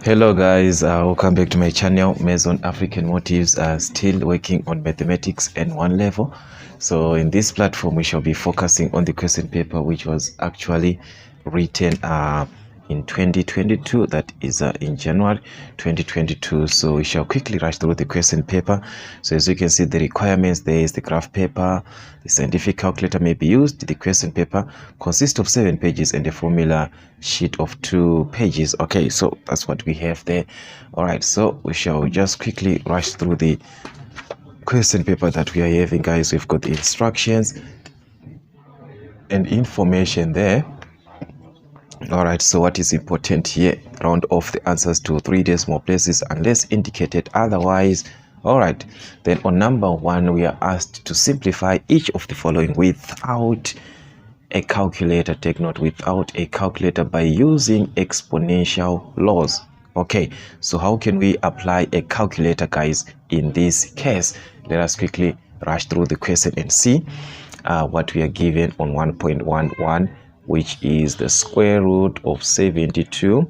Hello guys, welcome back to my channel. Maison African Motives are still working on mathematics N1 level. So in this platform we shall be focusing on the question paper which was actually written in 2022, that is in January 2022. So we shall quickly rush through the question paper. So as you can see, the requirements, there is the graph paper, the scientific calculator may be used. The question paper consists of 7 pages and a formula sheet of 2 pages. Okay, so that's what we have there. All right, so we shall just quickly rush through the question paper that we are having, guys. We've got the instructions and information there. All right, so what is important here? Round off the answers to 3 decimal places unless indicated otherwise. All right, then on number 1 we are asked to simplify each of the following without a calculator. Take note, without a calculator, by using exponential laws. Okay, so how can we apply a calculator, guys, in this case? Let us quickly rush through the question and see what we are given on 1.11, which is the square root of 72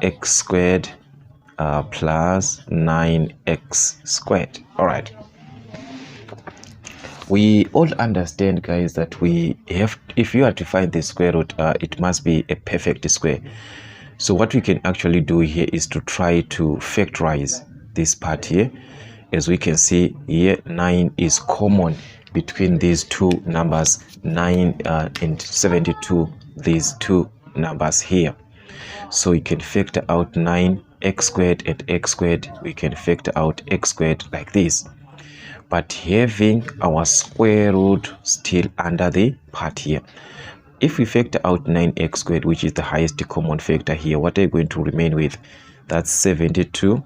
x squared plus 9x squared. All right, we all understand, guys, that we have, if you are to find the square root, it must be a perfect square. So what we can actually do here is to try to factorize this part here. As we can see here, 9 is common between these two numbers, 9 and 72, these two numbers here. So we can factor out 9x squared and x squared. We can factor out x squared like this, but having our square root still under the part here. If we factor out 9x squared, which is the highest common factor here, what are you going to remain with? That's 72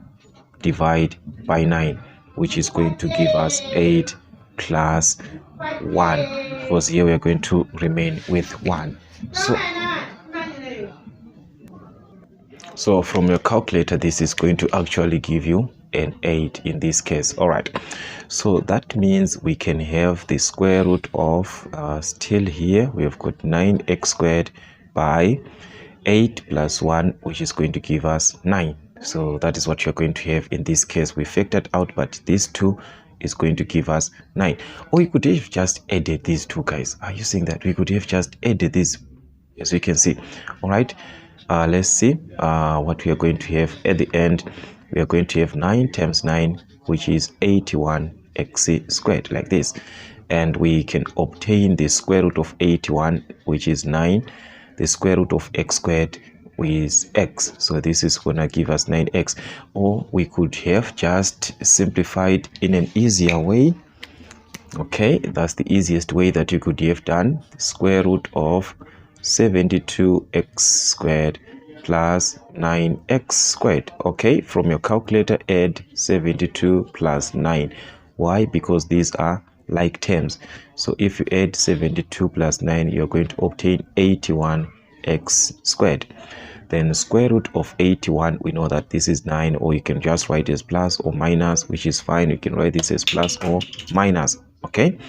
divided by 9, which is going to give us 8 plus 1, because here we are going to remain with 1. So from your calculator, this is going to actually give you an 8 in this case. All right, so that means we can have the square root of still here we have got 9x squared by 8 plus 1, which is going to give us 9. So that is what you're going to have in this case. We factored out, but these two is going to give us 9. Or we could have just added these two, guys. Are you seeing that? We could have just added this, as you can see. All right, let's see what we are going to have at the end. We are going to have 9 times 9, which is 81x squared, like this. And we can obtain the square root of 81, which is 9. The square root of x squared is x. So this is going to give us 9x. Or we could have just simplified in an easier way. Okay, that's the easiest way that you could have done. The square root of 72x squared plus 9x squared. Okay, from your calculator, add 72 plus 9. Why? Because these are like terms. So if you add 72 plus 9, you're going to obtain 81x squared. Then square root of 81, we know that this is 9, or you can just write as plus or minus, which is fine. You can write this as plus or minus. Okay,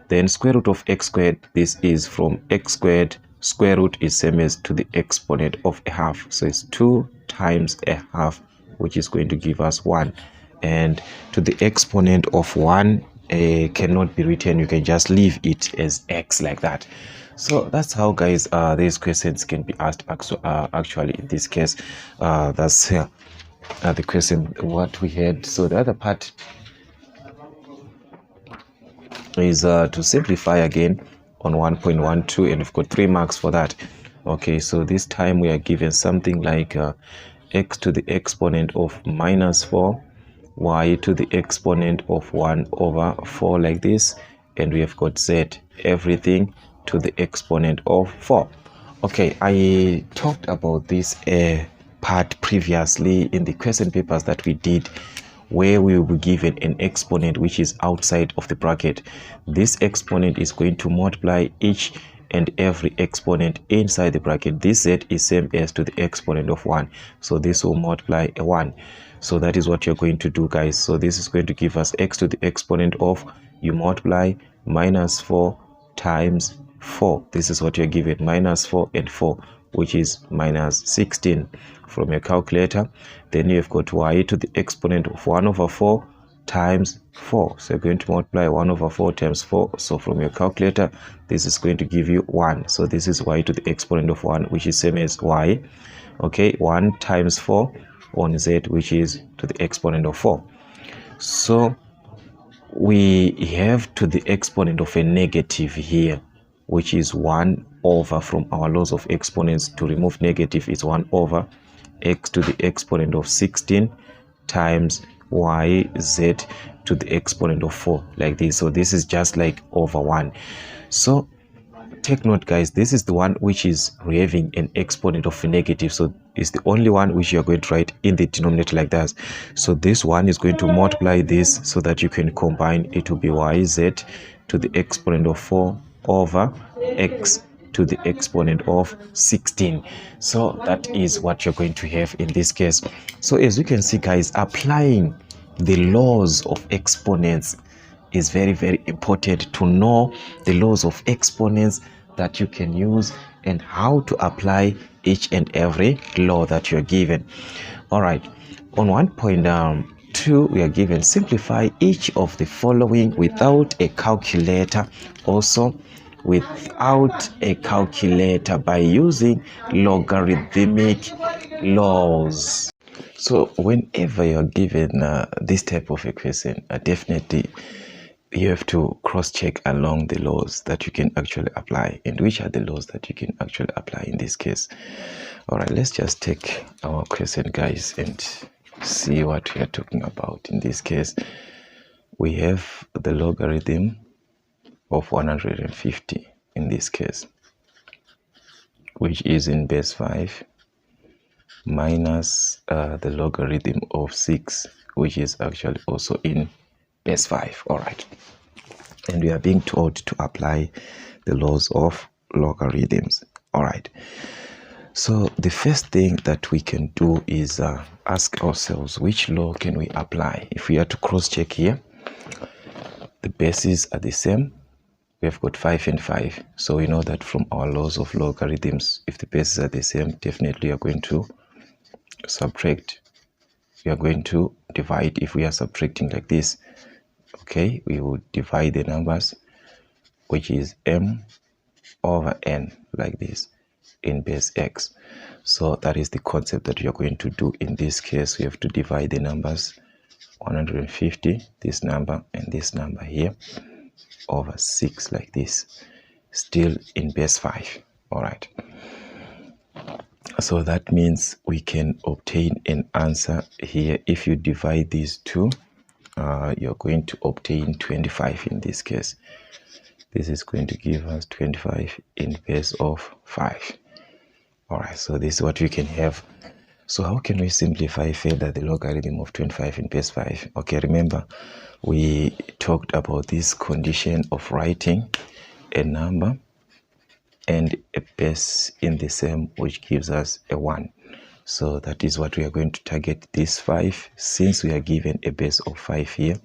then square root of x squared, this is from x squared. Square root is same as to the exponent of a half, so it's 2 times a half, which is going to give us 1. And to the exponent of 1 cannot be written. You can just leave it as x, like that. So that's how, guys, these questions can be asked. Actually in this case, that's the question what we had. So the other part is to simplify again on 1.12, and we've got 3 marks for that. Okay, so this time we are given something like x to the exponent of minus 4, y to the exponent of 1 over 4, like this, and we have got z, everything to the exponent of 4. Okay, I talked about this part previously in the question papers that we did, where we will be given an exponent which is outside of the bracket. This exponent is going to multiply each and every exponent inside the bracket. This z is same as to the exponent of 1, so this will multiply a 1. So that is what you're going to do, guys. So this is going to give us x to the exponent of, you multiply minus 4 times 4. This is what you're given, minus 4 and 4. which is minus 16 from your calculator. Then you've got y to the exponent of 1 over 4 times 4. So you're going to multiply 1 over 4 times 4. So from your calculator, this is going to give you 1. So this is y to the exponent of 1, which is same as y. Okay, 1 times 4 on z, which is to the exponent of 4. So we have to the exponent of a negative here, which is 1 over, from our laws of exponents, to remove negative is 1 over x to the exponent of 16 times yz to the exponent of 4, like this. So this is just like over 1. So take note, guys, this is the one which is having an exponent of a negative, so it's the only one which you're going to write in the denominator like that. So this one is going to multiply this so that you can combine it to be yz to the exponent of 4 over x to the exponent of 16. So that is what you're going to have in this case. So as you can see, guys, applying the laws of exponents is very, very important, to know the laws of exponents that you can use and how to apply each and every law that you're given. All right, on 1.2 we are given simplify each of the following without a calculator, also without a calculator, by using logarithmic laws. So whenever you're given this type of equation, definitely you have to cross-check along the laws that you can actually apply. And which are the laws that you can actually apply in this case? All right, let's just take our question, guys, and see what we are talking about. In this case, we have the logarithm of 150 in this case, which is in base 5, minus the logarithm of 6, which is actually also in base 5. All right, and we are being told to apply the laws of logarithms. All right, so the first thing that we can do is ask ourselves, which law can we apply? If we are to cross check here, the bases are the same. We have got 5 and 5, so we know that from our laws of logarithms, if the bases are the same, definitely you are going to subtract. We are going to divide. If we are subtracting like this, okay, we will divide the numbers, which is m over n, like this, in base x. So that is the concept that you are going to do in this case. We have to divide the numbers 150, this number and this number here, over 6, like this, still in base 5. All right, so that means we can obtain an answer here. If you divide these two, you're going to obtain 25 in this case. This is going to give us 25 in base of 5. All right, so this is what we can have. So how can we simplify further the logarithm of 25 in base 5? Okay, remember we talked about this condition of writing a number and a base in the same, which gives us a 1. So that is what we are going to target, this 5. Since we are given a base of 5 here,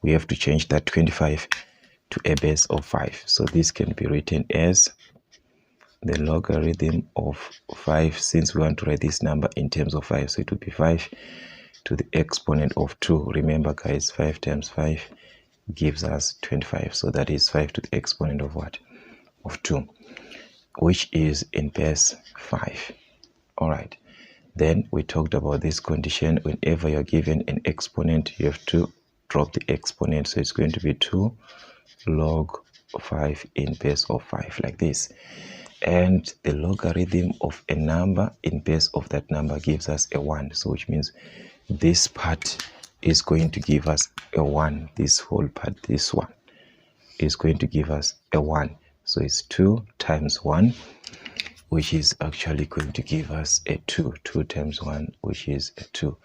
we have to change that 25 to a base of 5. So this can be written as the logarithm of 5, since we want to write this number in terms of 5. So it will be 5 to the exponent of 2. Remember, guys, 5 times 5 gives us 25. So that is 5 to the exponent of what? Of 2, which is in base 5. All right. Then we talked about this condition. Whenever you're given an exponent, you have to drop the exponent. So it's going to be 2 log 5 in base of 5, like this. And the logarithm of a number in base of that number gives us a 1. So which means this part is going to give us a 1. This whole part, this one, is going to give us a 1. So it's 2 times 1, which is actually going to give us a 2. 2 times 1, which is a 2.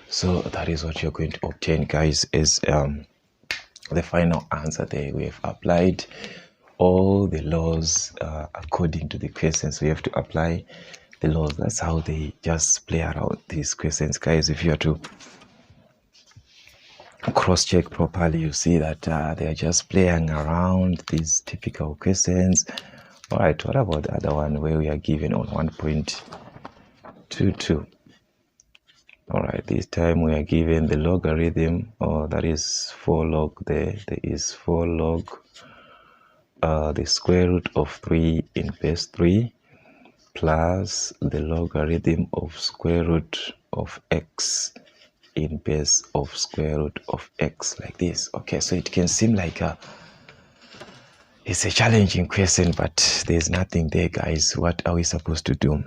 So that is what you're going to obtain, guys, as the final answer there. We have applied all the laws according to the questions. We have to apply the laws. That's how they just play around these questions, guys. If you are to cross-check properly, you see that they are just playing around these typical questions All right, what about the other one where we are given on 1.22? All right, this time we are given the logarithm, or that is 4 log there. There is 4 log the square root of 3 in base 3 plus the logarithm of square root of x in base of square root of x, like this. Okay, so it can seem like it's a challenging question, but there's nothing there, guys. What are we supposed to do?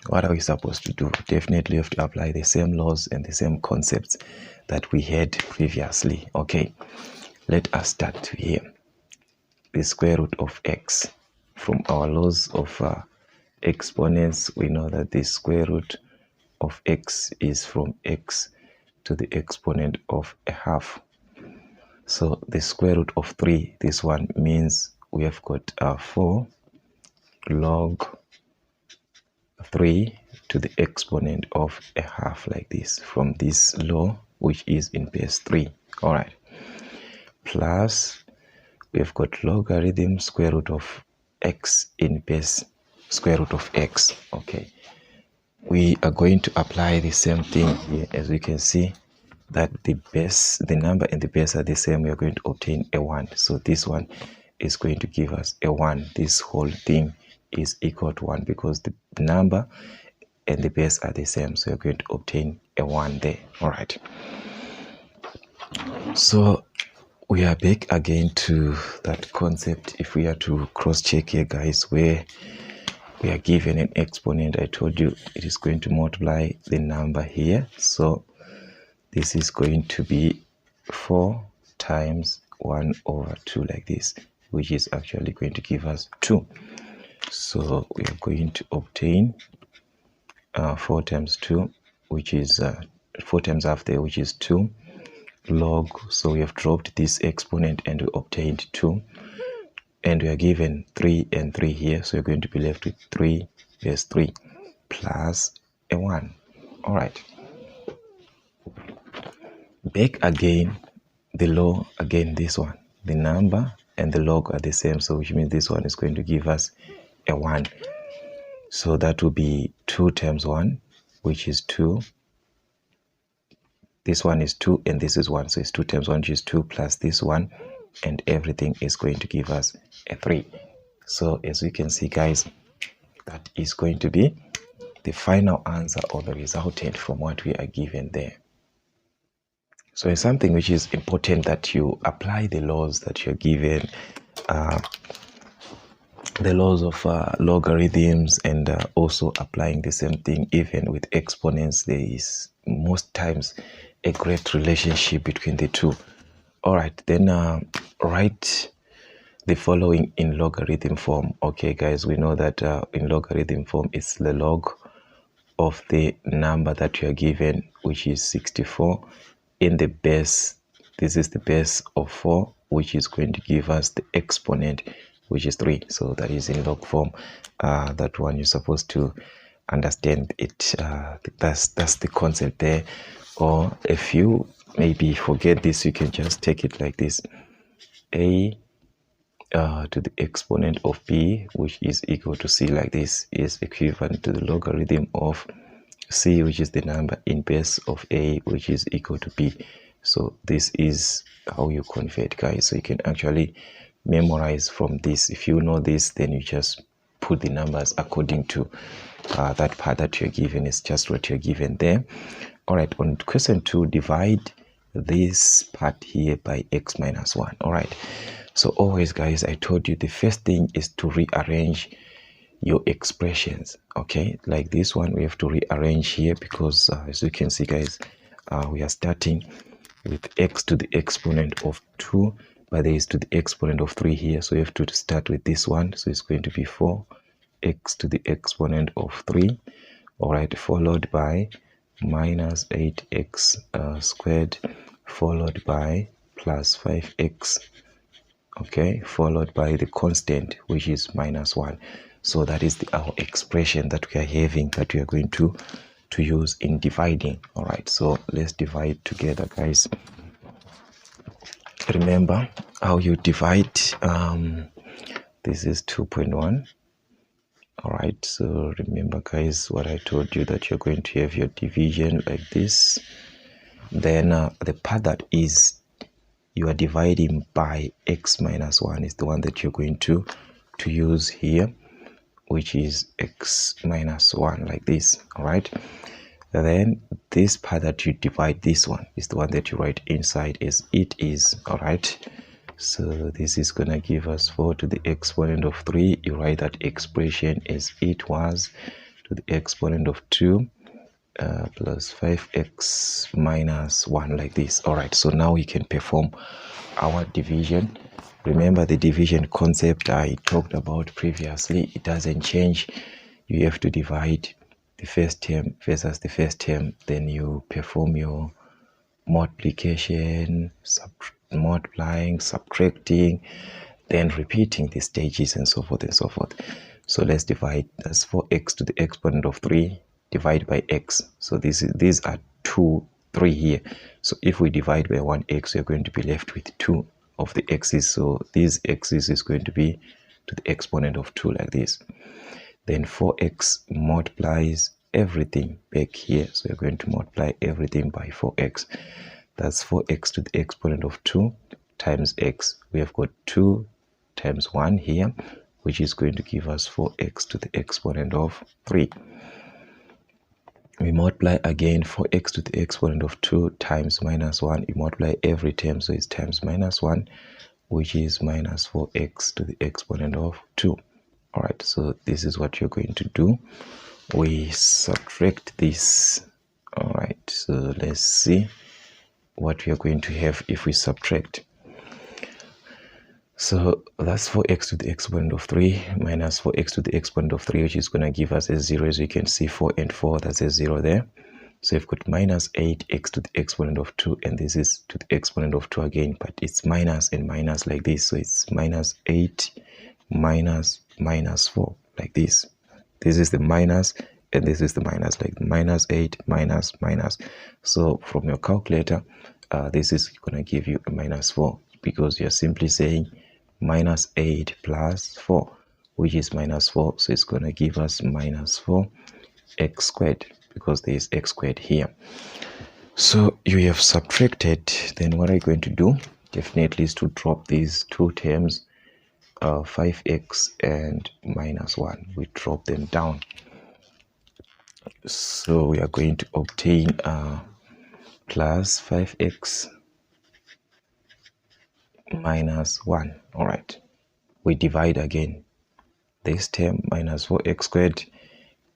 What are we supposed to do? Definitely have to apply the same laws and the same concepts that we had previously. Okay, let us start here. The square root of x. From our laws of exponents, we know that the square root of x is from x to the exponent of a half. So the square root of 3, this one means we have got 4 log 3 to the exponent of a half, like this, from this law, which is in base 3. All right, plus we've got logarithm square root of x in base square root of x. Okay, we are going to apply the same thing here. As we can see that the number and the base are the same, we are going to obtain a 1. So this one is going to give us a 1. This whole thing is equal to 1 because the number and the base are the same, so we're going to obtain a 1 there. All right, so we are back again to that concept. If we are to cross check here, guys, where we are given an exponent, I told you it is going to multiply the number here. So this is going to be 4 times 1 over 2, like this, which is actually going to give us 2. So we are going to obtain 4 times 2, which is 4 times half there, which is 2 log. So we have dropped this exponent and we obtained 2. And we are given 3 and 3 here. So we're going to be left with 3 base 3 plus a 1. All right. Back again, the law, again this one, the number and the log are the same, so which means this one is going to give us a 1. So that will be 2 times 1, which is 2. This one is 2 and this is 1, so it's 2 times 1, which is 2, plus this one, and everything is going to give us a 3. So as we can see, guys, that is going to be the final answer or the resultant from what we are given there. So it's something which is important that you apply the laws that you're given, the laws of logarithms, and also applying the same thing even with exponents. There is most times a great relationship between the two. All right, then write the following in logarithm form. Okay, guys, we know that in logarithm form it's the log of the number that you are given, which is 64, in the base. This is the base of 4, which is going to give us the exponent, which is 3. So that is in log form. That one you're supposed to understand it. That's the concept there. Or if you maybe forget this, you can just take it like this: a to the exponent of b, which is equal to c, like this, is equivalent to the logarithm of c, which is the number in base of a, which is equal to b. So this is how you convert, guys. So you can actually memorize from this. If you know this, then you just put the numbers according to that part that you're given. Is just what you're given there. All right, on question 2, divide this part here by x minus 1. All right, so always, guys, I told you the first thing is to rearrange your expressions. Okay, like this one, we have to rearrange here because as you can see, guys, we are starting with x to the exponent of 2, but there is to the exponent of 3 here, so we have to start with this one. So it's going to be 4x to the exponent of 3, all right, followed by minus 8x squared, followed by plus 5x, okay, followed by the constant, which is minus 1. So that is our expression that we are having, that we are going to use in dividing. All right, so let's divide together, guys. Remember how you divide. This is 2.1, All right, so remember guys what I told you, that you're going to have your division like this. Then the part that is you are dividing by x minus 1 is the one that you're going to use here, which is x minus 1 like this. All right, then this part that you divide, this one is the one that you write inside as it is. All right, so this is gonna give us 4 to the exponent of 3. You write that expression as it was, to the exponent of 2 plus 5x minus 1 like this. All right, so now we can perform our division. Remember the division concept I talked about previously, it doesn't change. You have to divide the first term versus the first term, then you perform your multiplication, multiplying, subtracting, then repeating the stages and so forth and so forth. So let's divide. That's 4x to the exponent of 3 divided by x. So these are 3 here. So if we divide by 1x, we're going to be left with 2 of the x's. So this x's is going to be to the exponent of 2 like this. Then 4x multiplies everything back here. So we're going to multiply everything by 4x. That's 4x to the exponent of 2 times x. We have got 2 times 1 here, which is going to give us 4x to the exponent of 3. We multiply again 4x to the exponent of 2 times minus 1. We multiply every term, so it's times minus 1, which is minus 4x to the exponent of 2. All right, so this is what you're going to do. We subtract this. All right, so let's see what we are going to have if we subtract. So that's 4x to the exponent of 3 minus 4x to the exponent of 3, which is going to give us a 0. As you can see, 4 and 4, that's a 0 there. So you've got minus 8x to the exponent of 2, and this is to the exponent of 2 again, but it's minus and minus like this. So it's minus 8 minus minus 4 like this. This is the minus and this is the minus, like minus 8 minus minus. So from your calculator, this is going to give you a minus 4, because you're simply saying minus 8 plus 4, which is minus 4. So it's going to give us minus 4 x squared, because there is x squared here. So you have subtracted. Then what are you going to do? Definitely is to drop these two terms, 5x and minus 1. We drop them down. So we are going to obtain plus 5x minus 1. All right, we divide again. This term minus 4x squared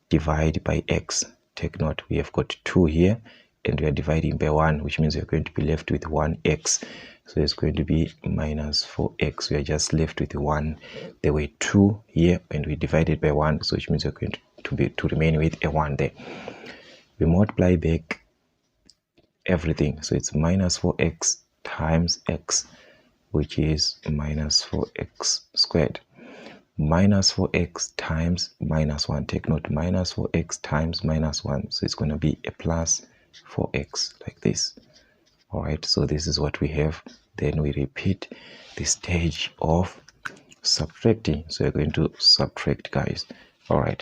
divide by x. Take note, we have got 2 here and we are dividing by 1, which means we are going to be left with 1x. So it's going to be minus 4x. We are just left with 1. There were 2 here and we divided by 1, so which means we're going to remain with a 1 there. We multiply back everything, so it's minus 4x times x, which is minus 4x squared. Minus 4x times minus 1. Take note, minus 4x times minus 1. So it's going to be a plus 4x like this. All right, so this is what we have. Then we repeat the stage of subtracting. So we're going to subtract, guys. All right,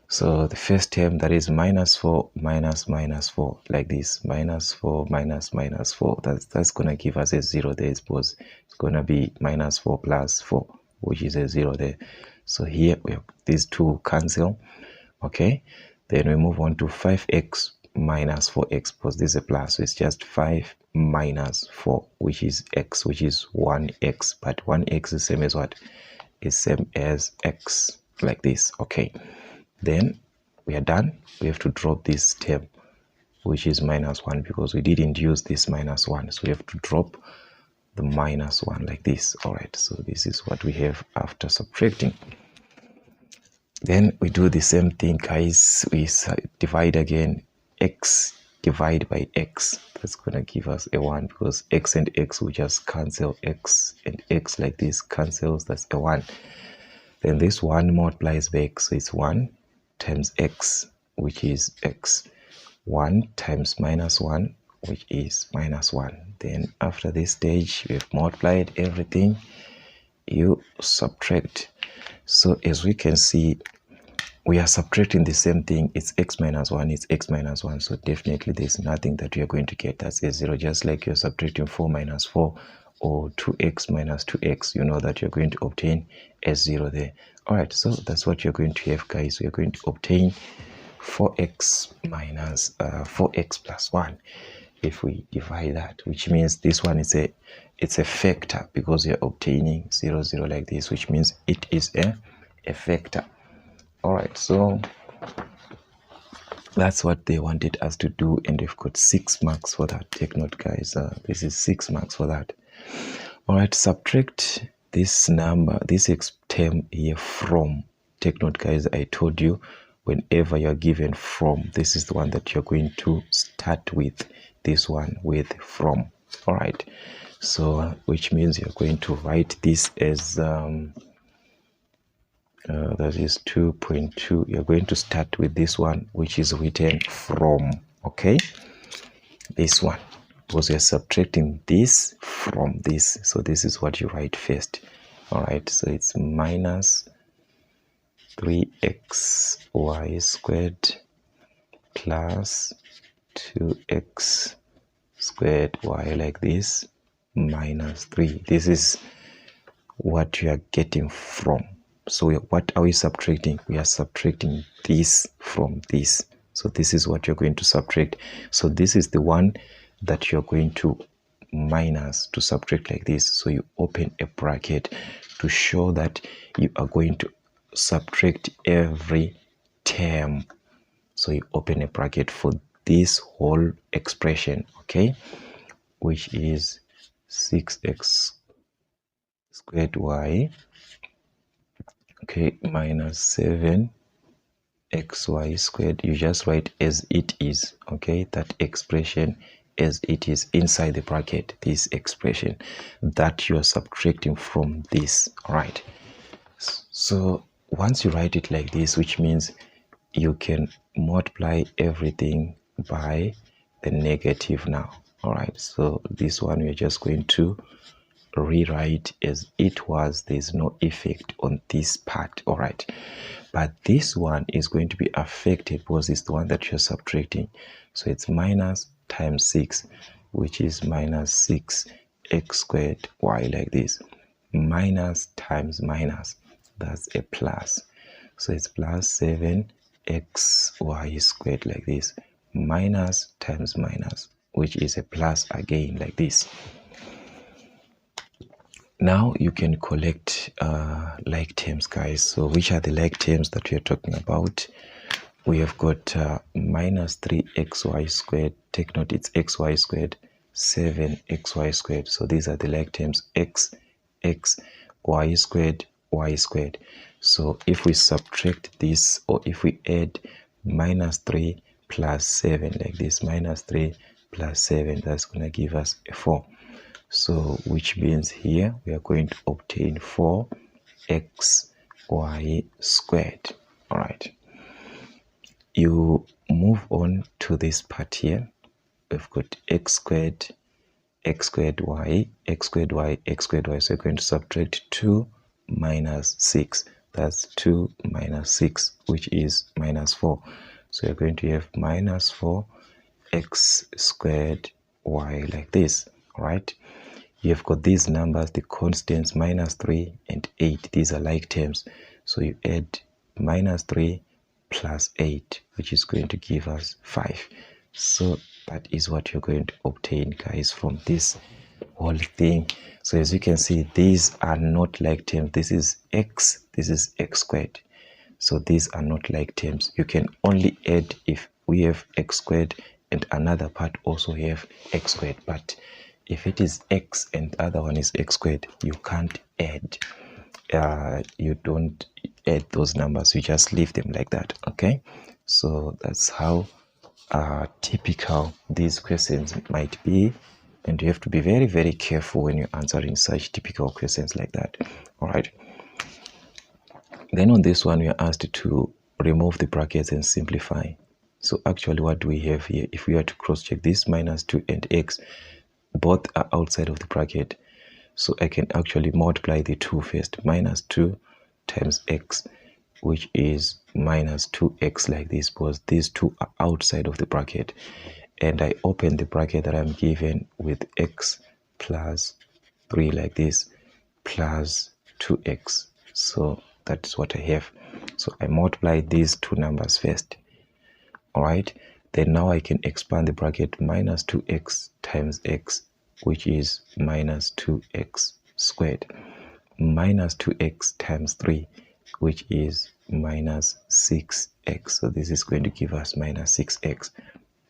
so the first term, that is minus 4 minus minus 4 like this. Minus 4 minus minus 4. That's going to give us a 0 there. Suppose it's going to be minus 4 plus 4, which is a 0 there. So here we have these two cancel. Okay, then we move on to 5x minus 4x, because this is a plus, so it's just 5 minus 4, which is x, which is 1x. But 1x is same as what? Is same as x like this. Okay, then we are done. We have to drop this term, which is minus 1, because we didn't use this minus 1, so we have to drop the minus 1 like this. All right, so this is what we have after subtracting. Then we do the same thing, guys. We divide again. X divide by x. That's gonna give us a 1, because x and x will just cancel. X and x like this cancels. That's a 1. Then this 1 multiplies back, so it's 1 times x, which is x. 1 times minus 1, which is minus 1. Then after this stage, we have multiplied everything. You subtract. So as we can see, we are subtracting the same thing. It's x minus 1, it's x minus 1, so definitely there's nothing that we are going to get as a 0, just like you're subtracting 4 minus 4 or 2x minus 2x, you know that you're going to obtain as 0 there. All right, so that's what you're going to have, guys. We're going to obtain 4x minus 4x plus 1 if we divide that, which means this one is it's a factor, because you're obtaining 0 0 like this, which means it is a factor. All right, so that's what they wanted us to do, and we've got 6 marks for that. Take note, guys. This is 6 marks for that. All right, subtract this number, this term here from. Take note, guys. I told you, whenever you're given from, this is the one that you're going to start with. This one with from. All right, so which means you're going to write this as that is 2.2. You're going to start with this one, which is written from. Okay, this one, because you're subtracting this from this, so this is what you write first. All right, so it's minus 3xy squared plus 2x squared y like this minus 3. This is what you are getting from. So what are we subtracting? We are subtracting this from this. So this is what you're going to subtract. So this is the one that you're going to minus, to subtract like this. So you open a bracket to show that you are going to subtract every term. So you open a bracket for this whole expression, okay, which is 6x squared y, okay, minus 7xy squared. You just write as it is, okay, that expression as it is inside the bracket, this expression that you are subtracting from this. All right, so once you write it like this, which means you can multiply everything by the negative now. All right, so this one we're just going to rewrite as it was. There's no effect on this part. All right, but this one is going to be affected because it's the one that you're subtracting. So it's minus times 6, which is minus 6x squared y like this, minus times minus, that's a plus. So it's plus 7xy squared like this, minus times minus, which is a plus again like this. Now you can collect like terms, guys. So which are the like terms that we are talking about? We have got minus 3xy squared. Take note, it's xy squared, 7xy squared. So these are the like terms, x, y squared, y squared. So if we subtract this, or if we add minus 3 plus 7 like this, minus 3 plus 7, that's going to give us a 4. So which means here we are going to obtain 4xy squared. All right, you move on to this part here. We've got x squared y, x squared y, x squared y. So you're going to subtract 2 minus 6. That's 2 minus 6, which is minus 4. So you're going to have minus 4x squared y like this. All right, you have got these numbers, the constants, minus 3 and 8. These are like terms. So you add minus 3 plus 8, which is going to give us 5. So that is what you're going to obtain, guys, from this whole thing. So as you can see, these are not like terms. This is x, this is x squared. So these are not like terms. You can only add if we have x squared and another part also have x squared. But if it is x and the other one is x squared, you can't add. You don't add those numbers, you just leave them like that. Okay, so that's how typical these questions might be, and you have to be very, very careful when you're answering such typical questions like that. All right, then on this one we are asked to remove the brackets and simplify. So actually what do we have here? If we are to cross check this, minus 2 and x, both are outside of the bracket, so I can actually multiply the 2 first. Minus 2 times x which is minus 2x like this, because these two are outside of the bracket, and I open the bracket that I'm given with x plus 3 like this plus 2x. So that's what I have. So I multiply these two numbers first. All right, then now I can expand the bracket. Minus 2x times x, which is minus 2x squared, minus 2x times 3, which is minus 6x. So this is going to give us minus 6x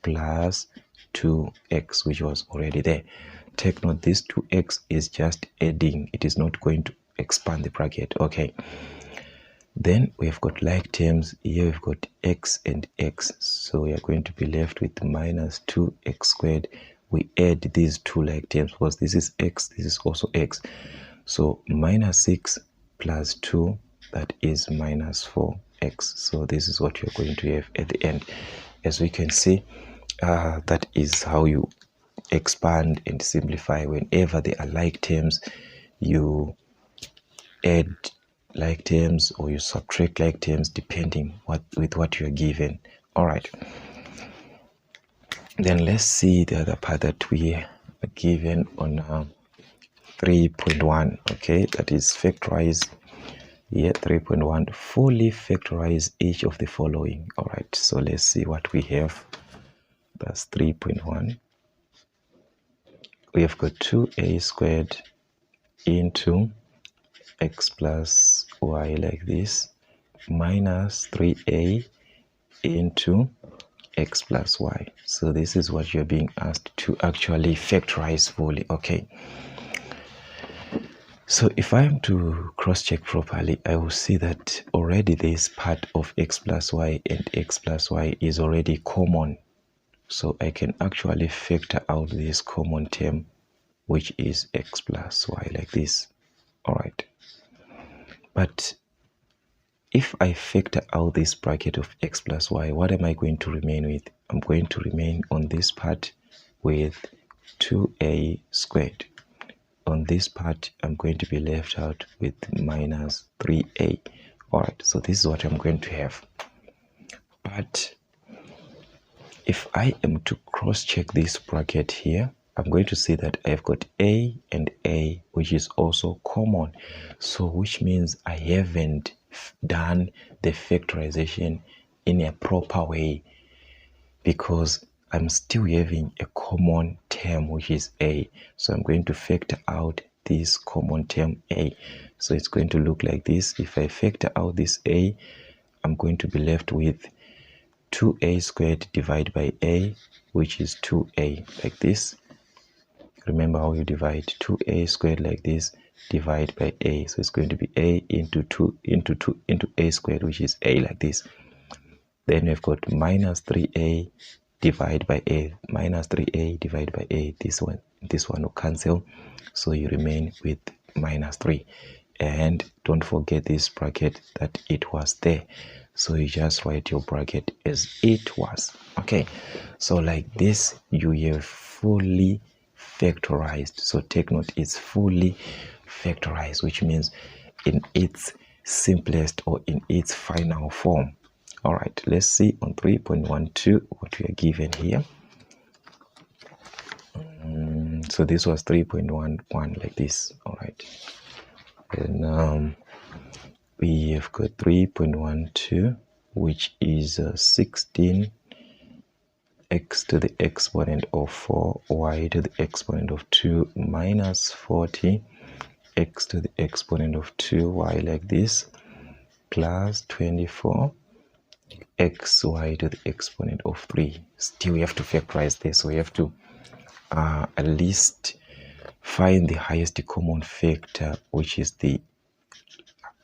plus 2x, which was already there. Take note, this 2x is just adding, it is not going to expand the bracket. Okay, then we've got like terms here. We've got x and x, so we are going to be left with minus 2x squared. We add these two like terms because this is x, this is also x, so minus 6 plus 2, that is minus 4x. So this is what you're going to have at the end. As we can see, that is how you expand and simplify. Whenever they are like terms, you add like terms or you subtract like terms depending with what you're given. All right, then let's see the other part that we are given on 3.1. okay, that is factorize. Here 3.1, fully factorize each of the following. All right, so let's see what we have. That's 3.1. We have got 2a squared into x plus y like this minus 3a into x plus y. So this is what you're being asked to actually factorize fully. Okay, so if I am to cross-check properly, I will see that already this part of x plus y and x plus y is already common. So I can actually factor out this common term, which is x plus y like this. All right, but if I factor out this bracket of x plus y, what am I going to remain with? I'm going to remain on this part with 2a squared. On this part, I'm going to be left out with minus 3a. All right, so this is what I'm going to have. But if I am to cross-check this bracket here, I'm going to see that I've got a and a, which is also common. So which means I haven't done the factorization in a proper way, because I'm still having a common term, which is a. So I'm going to factor out this common term a. So it's going to look like this. If I factor out this a, I'm going to be left with 2a squared divided by a, which is 2a like this. Remember how you divide 2a squared like this, divide by a. So it's going to be a into 2 into a squared, which is a like this. Then we've got minus 3a divided by a, minus 3a divided by a. This one will cancel, so you remain with minus 3. And don't forget this bracket, that it was there, so you just write your bracket as it was. Okay, so like this you have fully factorized. So take note, it's fully factorized, which means in its simplest or in its final form. All right, let's see on 3.12 what we are given here. So this was 3.11 like this. All right, and we have got 3.12, which is 16 x to the exponent of 4, y to the exponent of 2, minus 40 x to the exponent of 2, y like this, plus 24 xy to the exponent of 3. Still we have to factorize this, so we have to at least find the highest common factor, which is the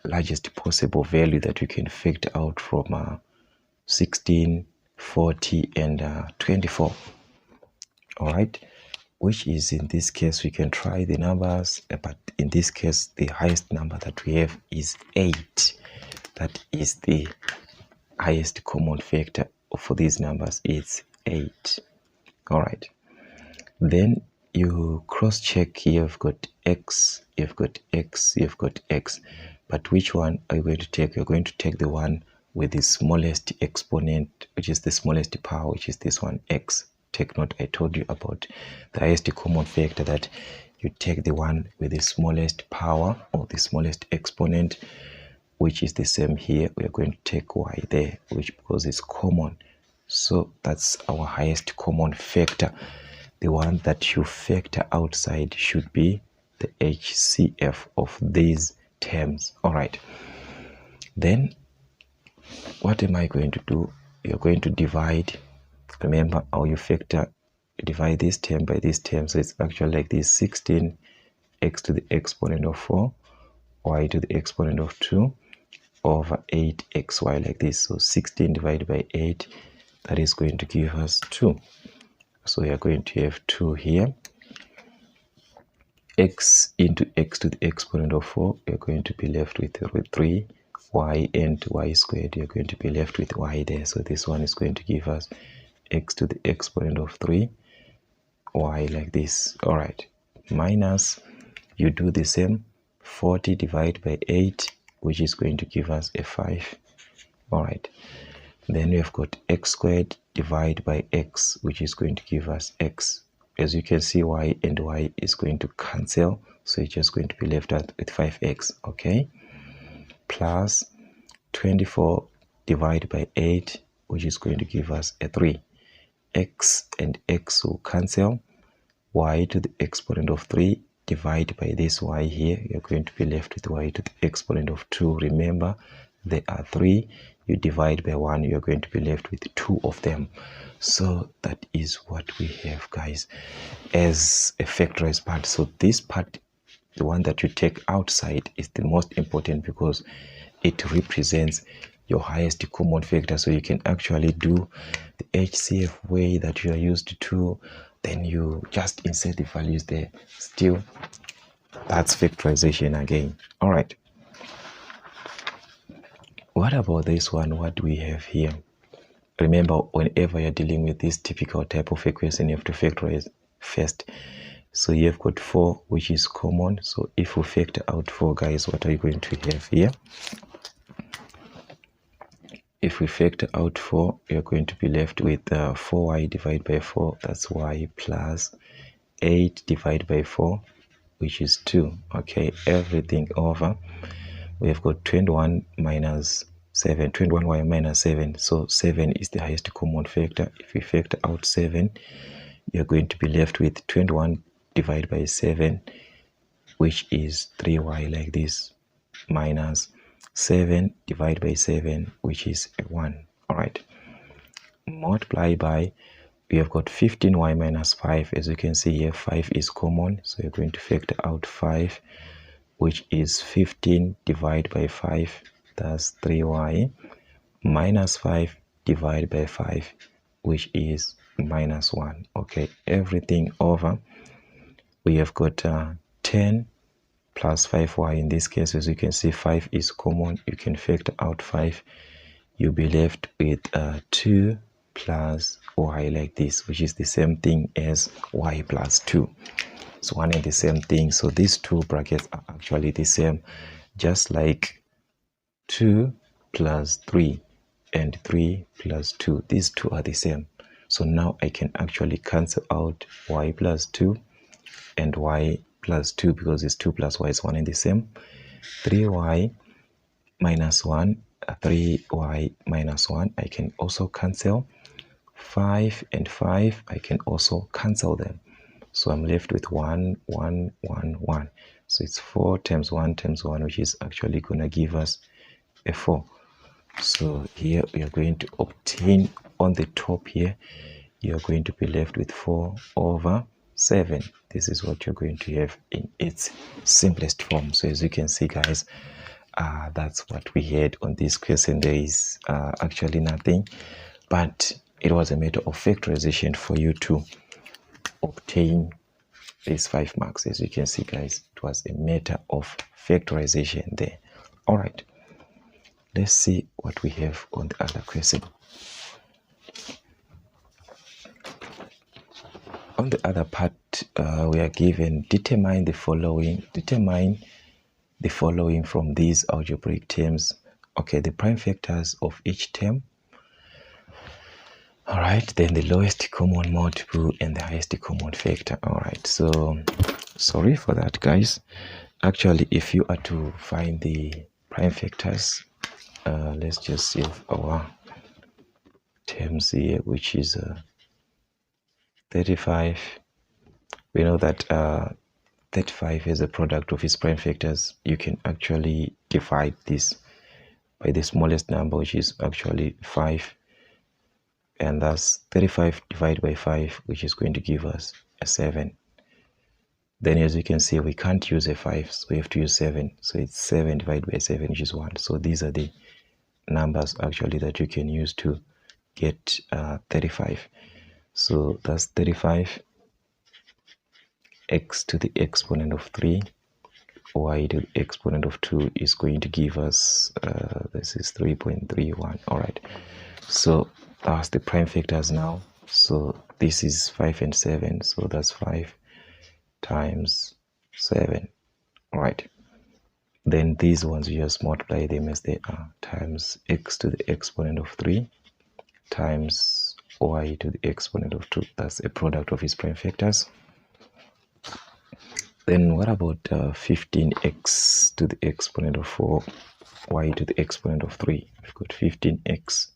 largest possible value that we can factor out from 16, 40 and 24. All right, which is, in this case, we can try the numbers, but in this case the highest number that we have is 8. That is the highest common factor for these numbers, it's 8. All right, then you cross check here. You've got x, you've got x, you've got x. But which one are you going to take? You're going to take the one with the smallest exponent, which is the smallest power, which is this one, x. Take note, I told you about the highest common factor, that you take the one with the smallest power or the smallest exponent, which is the same here. We are going to take y there, which because it's common. So that's our highest common factor. The one that you factor outside should be the HCF of these terms. All right. Then what am I going to do? You're going to divide. Remember how you factor, divide this term by this term. So it's actually like this: 16 x to the exponent of 4, y to the exponent of 2 over 8xy, like this. So 16 divided by 8, that is going to give us 2. So we are going to have 2 here. X into x to the exponent of 4, you're going to be left with 3. Y and y squared, you're going to be left with y there. So this one is going to give us x to the exponent of 3, y, like this. All right. Minus, you do the same, 40 divided by 8, which is going to give us a 5. All right. Then we have got x squared divided by x, which is going to give us x. As you can see, y and y is going to cancel, so it's just going to be left out with 5x. Okay. Plus 24 divided by 8, which is going to give us a 3. X and x will cancel. Y to the exponent of 3 divided by this y here, you're going to be left with y to the exponent of 2. Remember, there are 3. You divide by 1, you're going to be left with 2 of them. So that is what we have, guys, as a factorized part. So this part, the one that you take outside, is the most important because it represents your highest common factor. So you can actually do the HCF way that you are used to, then you just insert the values there. Still, that's factorization again. All right. What about this one? What do we have here? Remember, whenever you're dealing with this typical type of equation, you have to factorize first. So you have got 4, which is common. So if we factor out 4, guys, what are you going to have here? If we factor out 4, you're going to be left with 4y divided by 4. That's y, plus 8 divided by 4, which is 2. Okay, everything over. We have got 21 minus 7, 21y minus 7. So 7 is the highest common factor. If we factor out 7, you're going to be left with 21 divided by 7, which is 3y, like this, minus 7 divided by 7, which is a 1. All right. Multiply by, we have got 15y minus 5. As you can see here, 5 is common. So you're going to factor out 5, which is 15 divided by 5. That's 3y, minus 5 divided by 5, which is minus 1. Okay, everything over. We have got 10 plus 5y. In this case, as you can see, 5 is common. You can factor out 5. You'll be left with 2 plus y, like this, which is the same thing as y plus 2. So one and the same thing. So these two brackets are actually the same, just like 2 plus 3 and 3 plus 2. These two are the same. So now I can actually cancel out y plus 2 and y plus 2 because it's 2 plus y is one and the same. 3y minus 1, 3y minus 1, I can also cancel. 5 and 5, I can also cancel them. So I'm left with 1, 1, 1, 1. So it's 4 times 1 times 1, which is actually going to give us a 4. So here we are going to obtain, on the top here, you're going to be left with 4 over 7. This is what you're going to have in its simplest form. So as you can see, guys, that's what we had on this question. There is actually nothing, but it was a matter of factorization for you to obtain these 5 marks. As you can see, guys, it was a matter of factorization there. All right, let's see what we have on the other question. On the other part, we are given determine the following. Determine the following from these algebraic terms. Okay, the prime factors of each term. All right, then the lowest common multiple and the highest common factor. All right, so sorry for that, guys. Actually, if you are to find the prime factors, let's just save our terms here, which is 35. We know that 35 is a product of its prime factors. You can actually divide this by the smallest number, which is actually 5, and thus 35 divided by 5, which is going to give us a 7. Then as you can see, we can't use a 5, so we have to use 7. So it's 7 divided by 7, which is 1. So these are the numbers actually that you can use to get 35. So that's 35, x to the exponent of 3, y to the exponent of 2 is going to give us, this is 3.31. All right. So that's the prime factors now. So this is 5 and 7. So that's 5 times 7. All right. Then these ones, you just multiply them as they are, times x to the exponent of 3 times y to the exponent of 2. That's a product of its prime factors. Then what about 15x to the exponent of 4, y to the exponent of 3? We've got 15x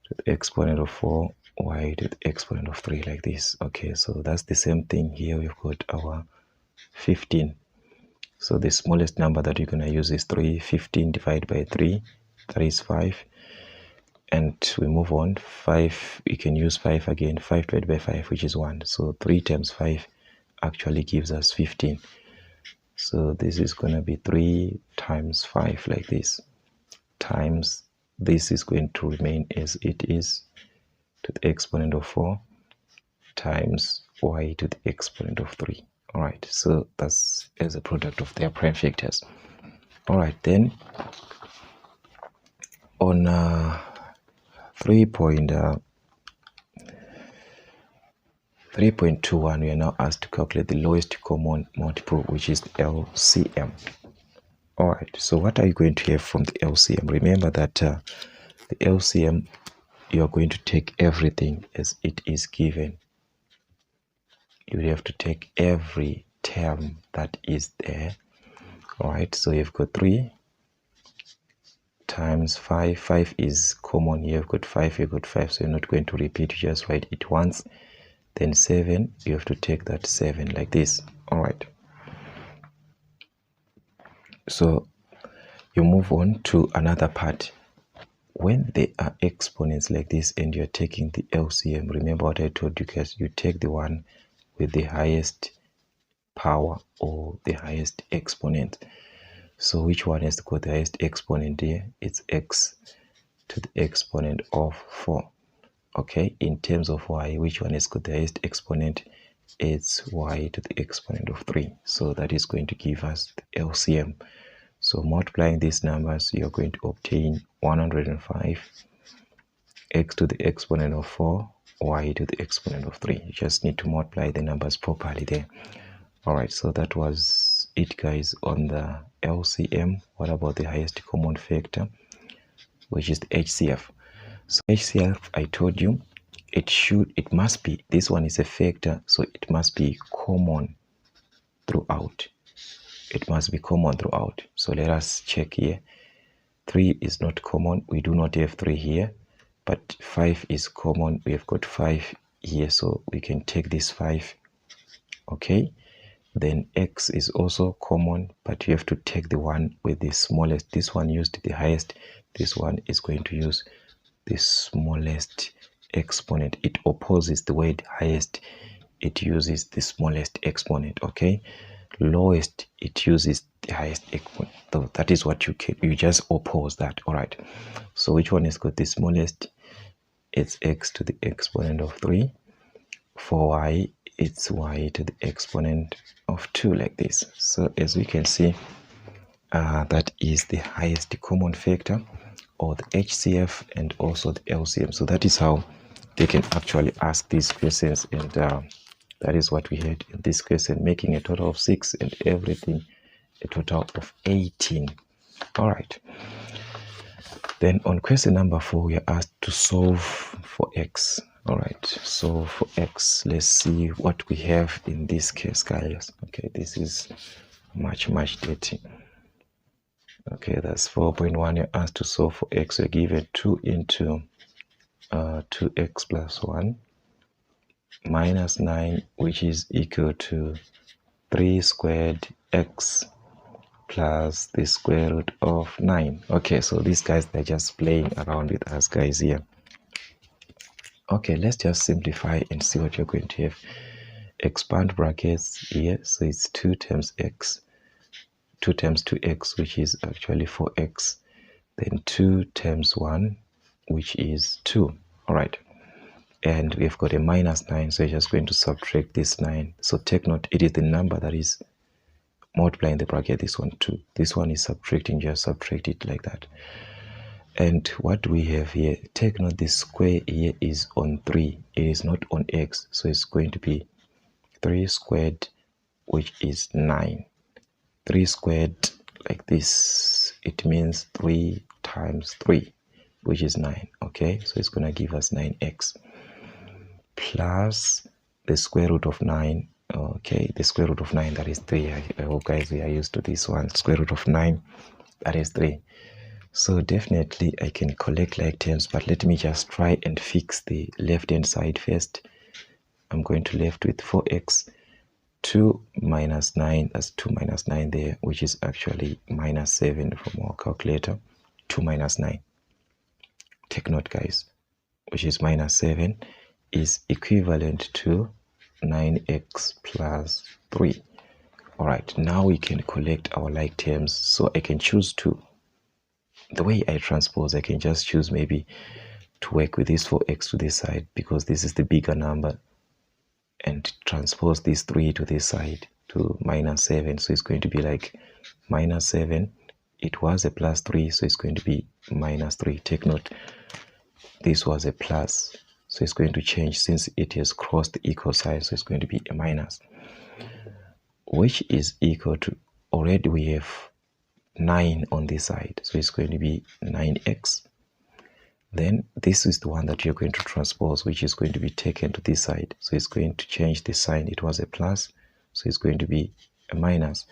to the exponent of 4, y to the exponent of 3, like this. Okay, so that's the same thing here. We've got our 15. So the smallest number that you're going to use is 3. 15 divided by 3, that is 5. And we move on. 5, you can use 5 again. 5 divided by 5, which is 1. So 3 times 5 actually gives us 15. So this is going to be 3 times 5, like this, times this is going to remain as it is, to the exponent of 4, times y to the exponent of 3. All right, so that's as a product of their prime factors. All right, then on 3.21, we are now asked to calculate the lowest common multiple, which is the LCM. All right, so what are you going to have from the LCM? Remember that the LCM, you are going to take everything as it is given. You have to take every term that is there. All right, so you've got 3 times 5. 5 is common here. You've got 5, you've got 5, so you're not going to repeat. You just write it once. Then 7, you have to take that 7, like this. All right. So you move on to another part. When there are exponents like this and you're taking the LCM, remember what I told you guys, you take the one with the highest power or the highest exponent. So which one has got the highest exponent here? It's x to the exponent of 4. Okay, in terms of y, which one has got the highest exponent? It's y to the exponent of 3. So that is going to give us the LCM. So multiplying these numbers, you're going to obtain 105 x to the exponent of 4, y to the exponent of 3. You just need to multiply the numbers properly there. All right, so that was it, guys, on the LCM. What about the highest common factor, which is the HCF? So HCF, I told you, it must be, this one is a factor, so it must be common throughout. It must be common throughout. So let us check here. 3 is not common. We do not have 3 here, but 5 is common. We have got 5 here, so we can take this 5. Okay, then x is also common, but you have to take the one with the smallest. This one used the highest. This one is going to use the smallest exponent. It opposes the word highest. It uses the smallest exponent. Okay, lowest, it uses the highest exponent. So that is what you just oppose that. All right, so which one has got the smallest? It's x to the exponent of 3. For y, it's y to the exponent of 2, like this. So as we can see, that is the highest common factor, or the HCF, and also the LCM. So that is how they can actually ask these questions, and that is what we had in this question, making a total of 6, and everything a total of 18. All right. Then on question number 4, we are asked to solve for x. All right, so for x, let's see what we have in this case, guys. Okay, this is much dirty. Okay, that's 4.1. You're asked to solve for x. You're given 2 into 2x plus 1 minus 9, which is equal to 3 squared x plus the square root of 9. Okay, so these guys, they're just playing around with us guys here. Okay, let's just simplify and see what you're going to have. Expand brackets here, so it's 2 times x, 2 times 2x, which is actually 4x, then 2 times 1, which is 2. All right, and we've got a minus 9, so you're just going to subtract this 9. So take note, it is the number that is multiplying the bracket, this one 2. This one is subtracting, just subtract it like that. And what we have here, take note, the square here is on 3, it is not on x, so it's going to be 3 squared, which is 9. 3 squared like this, it means 3 times 3, which is 9. Okay, so it's going to give us 9x plus the square root of 9. Okay, the square root of 9, that is 3. I hope guys we are used to this one. Square root of 9, that is 3. So definitely I can collect like terms, but let me just try and fix the left hand side first. I'm going to left with 4x, 2 minus 9, that's 2 minus 9 there, which is actually minus 7 from our calculator. 2 minus 9, take note guys, which is minus 7, is equivalent to 9x plus 3. All right, now we can collect our like terms. So I can choose to, the way I transpose, I can just choose maybe to work with this 4x to this side because this is the bigger number, and transpose this 3 to this side to minus 7. So it's going to be like minus 7. It was a plus 3, so it's going to be minus 3. Take note, this was a plus, so it's going to change since it has crossed the equal sign, so it's going to be a minus, which is equal to, already we have 9 on this side, so it's going to be 9x. Then this is the one that you're going to transpose, which is going to be taken to this side, so it's going to change the sign. It was a plus, so it's going to be a minus,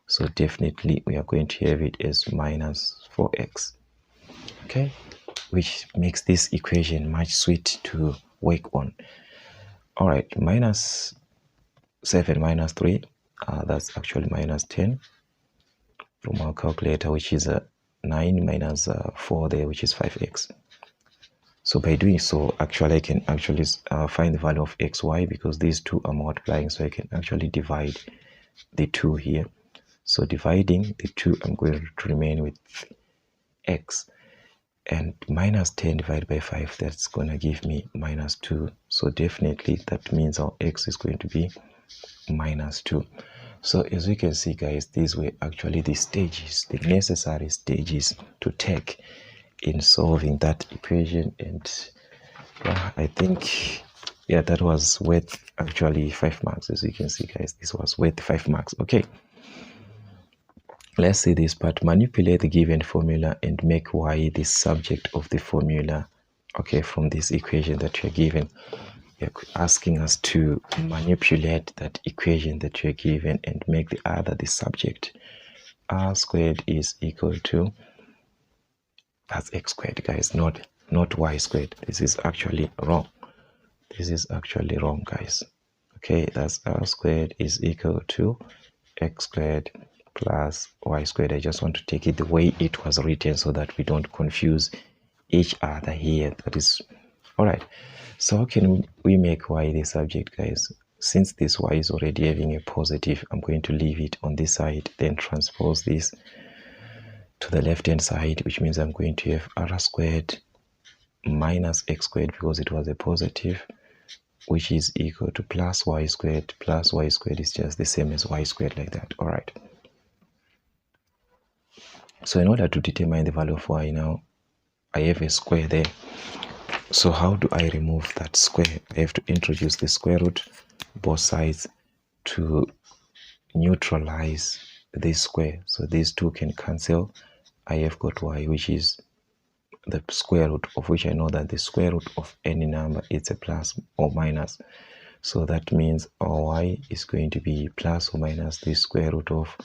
so definitely we are going to have it as minus 4x. Okay, which makes this equation much sweet to work on. All right, minus 7 minus 3, that's actually minus 10 from our calculator, which is 9 minus 4 there, which is 5x. So by doing so, actually I can actually find the value of xy because these two are multiplying, so I can actually divide the 2 here. So dividing the 2, I'm going to remain with x, and minus 10 divided by 5, that's going to give me minus 2. So definitely that means our x is going to be minus 2. So as you can see guys, these were actually the stages, the necessary stages to take in solving that equation. And I think, yeah, that was worth actually 5 marks. As you can see guys, this was worth 5 marks. Okay, let's see this part. Manipulate the given formula and make y the subject of the formula. Okay, from this equation that you're given, you're asking us to manipulate that equation that you're given and make the other the subject. R squared is equal to, that's x squared guys, not y squared. This is actually wrong. This is actually wrong guys. Okay, that's R squared is equal to x squared plus y squared. I just want to take it the way it was written so that we don't confuse each other here. That is all right. So how can we make y the subject guys? Since this y is already having a positive, I'm going to leave it on this side, then transpose this to the left hand side, which means I'm going to have r squared minus x squared because it was a positive, which is equal to plus y squared is just the same as y squared, like that. All right, so in order to determine the value of y now, I have a square there. So how do I remove that square? I have to introduce the square root both sides to neutralize this square, so these two can cancel. I have got y, which is the square root of which I know that the square root of any number is a plus or minus. So that means our y is going to be plus or minus the square root of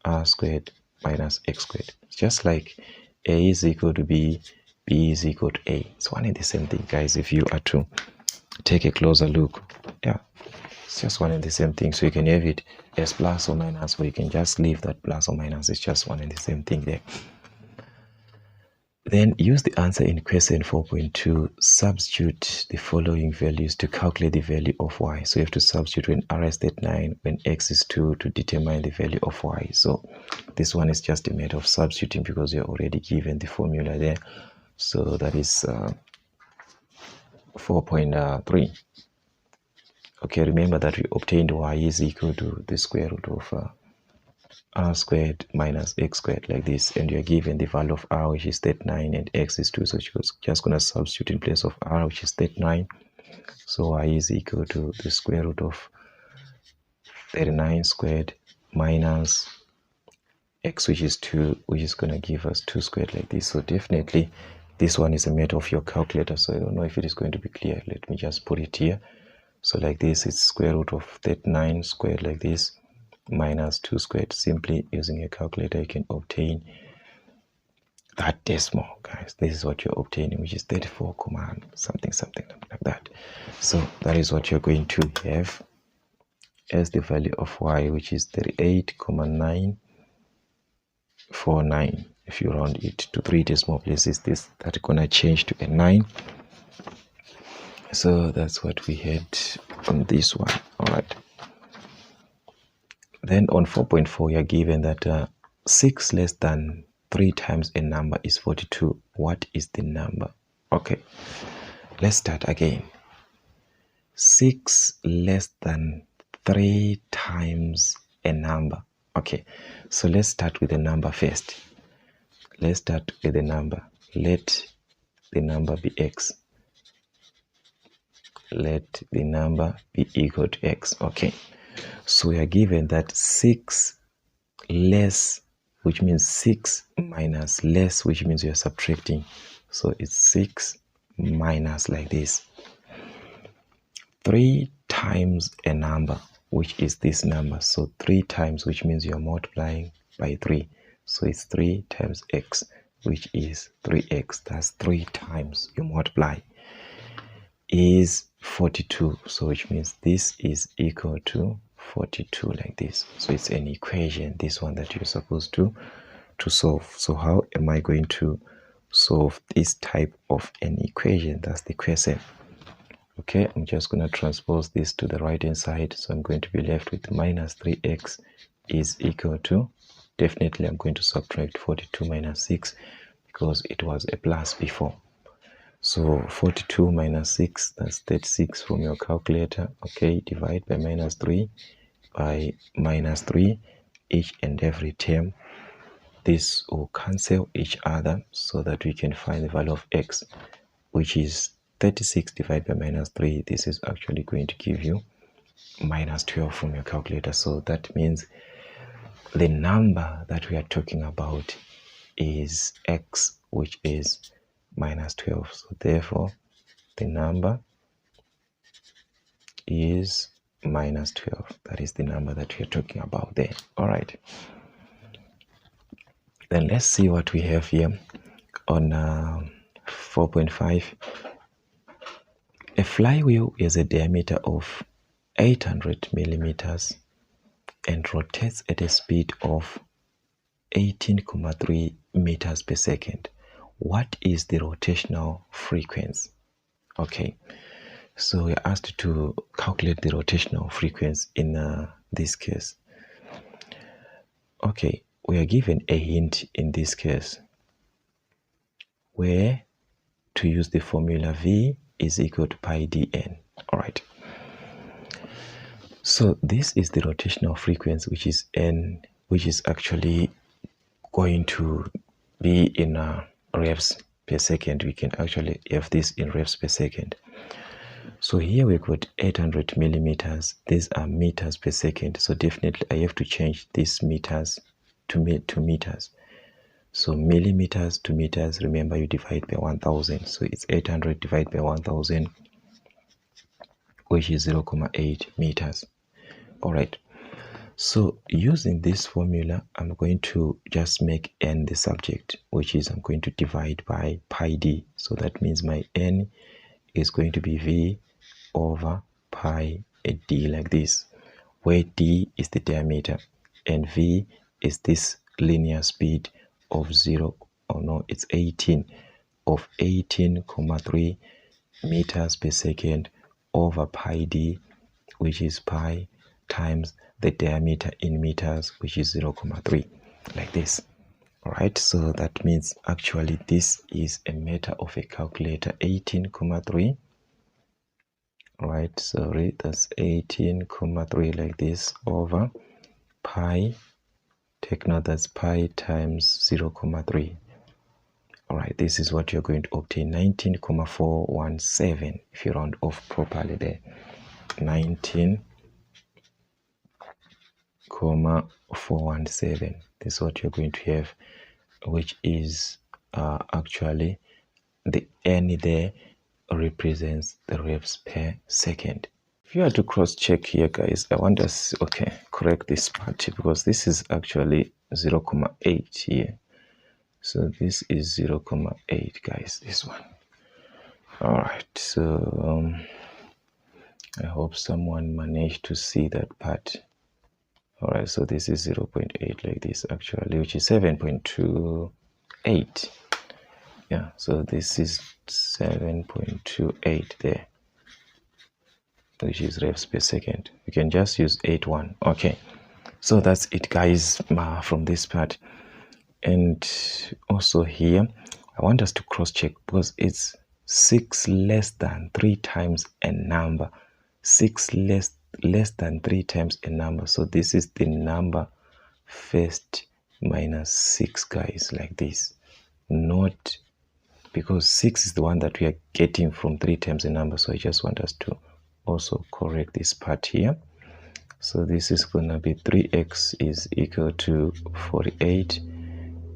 r squared minus x squared. Just like a is equal to b, b is equal to a. It's one and the same thing, guys, if you are to take a closer look. Yeah, it's just one and the same thing. So you can have it as plus or minus, or you can just leave that plus or minus. It's just one and the same thing there. Then use the answer in question 4.2. Substitute the following values to calculate the value of y. So you have to substitute when r is 39, when x is 2 to determine the value of y. So this one is just a matter of substituting because you're already given the formula there. So that is 4.3. Okay, remember that we obtained y is equal to the square root of r squared minus x squared, like this, and you're given the value of r, which is 39, and x is 2, so you're just going to substitute in place of r, which is 39. So y is equal to the square root of 39 squared minus x, which is 2, which is going to give us 2 squared, like this. So definitely this one is a matter of your calculator, so I don't know if it is going to be clear. Let me just put it here. So like this, it's square root of 39 squared, like this, minus 2 squared. Simply using a calculator, you can obtain that decimal, guys. This is what you're obtaining, which is 34, something like that. So that is what you're going to have as the value of y, which is 38,949. If you round it to 3 decimal places, that's gonna change to a 9. So that's what we had on this one. All right. Then on 4.4, you're given that 6 less than 3 times a number is 42. What is the number? Okay, let's start again. 6 less than 3 times a number. Okay, so let's start with the number first. Let's start with the number. Let the number be x. Let the number be equal to x. Okay, so we are given that 6 less, which means 6 minus less, which means we are subtracting. So it's 6 minus, like this, 3 times a number, which is this number. So 3 times, which means you are multiplying by 3. So it's 3 times x, which is 3x. That's 3 times you multiply, is 42. So which means this is equal to 42, like this. So it's an equation, this one, that you're supposed to solve. So how am I going to solve this type of an equation? That's the question. Okay, I'm just going to transpose this to the right hand side. So I'm going to be left with minus 3x is equal to, definitely I'm going to subtract 42 minus 6 because it was a plus before. So 42 minus 6, that's 36 from your calculator. Okay, divide by minus 3 by minus 3, each and every term. This will cancel each other so that we can find the value of x, which is 36 divided by minus 3. This is actually going to give you minus 12 from your calculator. So that means the number that we are talking about is x, which is minus 12. So therefore the number is minus 12. That is the number that we are talking about there. All right, then let's see what we have here on 4.5. A flywheel is a diameter of 800 millimeters and rotates at a speed of 18.3 meters per second. What is the rotational frequency? Okay, so we're asked to calculate the rotational frequency in this case. Okay, we are given a hint in this case where to use the formula V is equal to pi dn. All right, so this is the rotational frequency, which is n, which is actually going to be in revs per second. We can actually have this in revs per second. So here we got 800 millimeters. These are meters per second. So definitely I have to change these meters to meters. So millimeters to meters, remember you divide by 1000. So it's 800 divided by 1000, which is 0.8 meters. All right. So using this formula, I'm going to just make n the subject, which is I'm going to divide by pi d. So that means my n is going to be v over pi d like this, where d is the diameter and v is this linear speed of 0, oh no, it's 18, of 18,3 meters per second over pi d, which is pi times the diameter in meters, which is 0.3, like this. All right, so that means actually this is a matter of a calculator, 18,3. All right, sorry, that's 18,3 like this over pi. Take note that's pi times 0.3. All right, this is what you're going to obtain, 19,417 if you round off properly there. 19,417. This is what you're going to have, which is actually the n there represents the revs per second. If you are to cross check here, guys, I want us, okay, correct this part because this is actually 0.8 here. So this is 0.8, guys, this one. All right, so I hope someone managed to see that part. All right, so this is 0.8 like this actually, which is 7.28. Yeah, so this is 7.28 there, which is revs per second. You can just use 81. Okay, so that's it, guys, from this part. And also here, I want us to cross check because it's 6 less than 3 times a number. 6 less than 3 times a number. So this is the number first minus 6, guys, like this. Not because 6 is the one that we are getting from 3 times a number. So I just want us to also correct this part here. So this is gonna be 3x is equal to 48,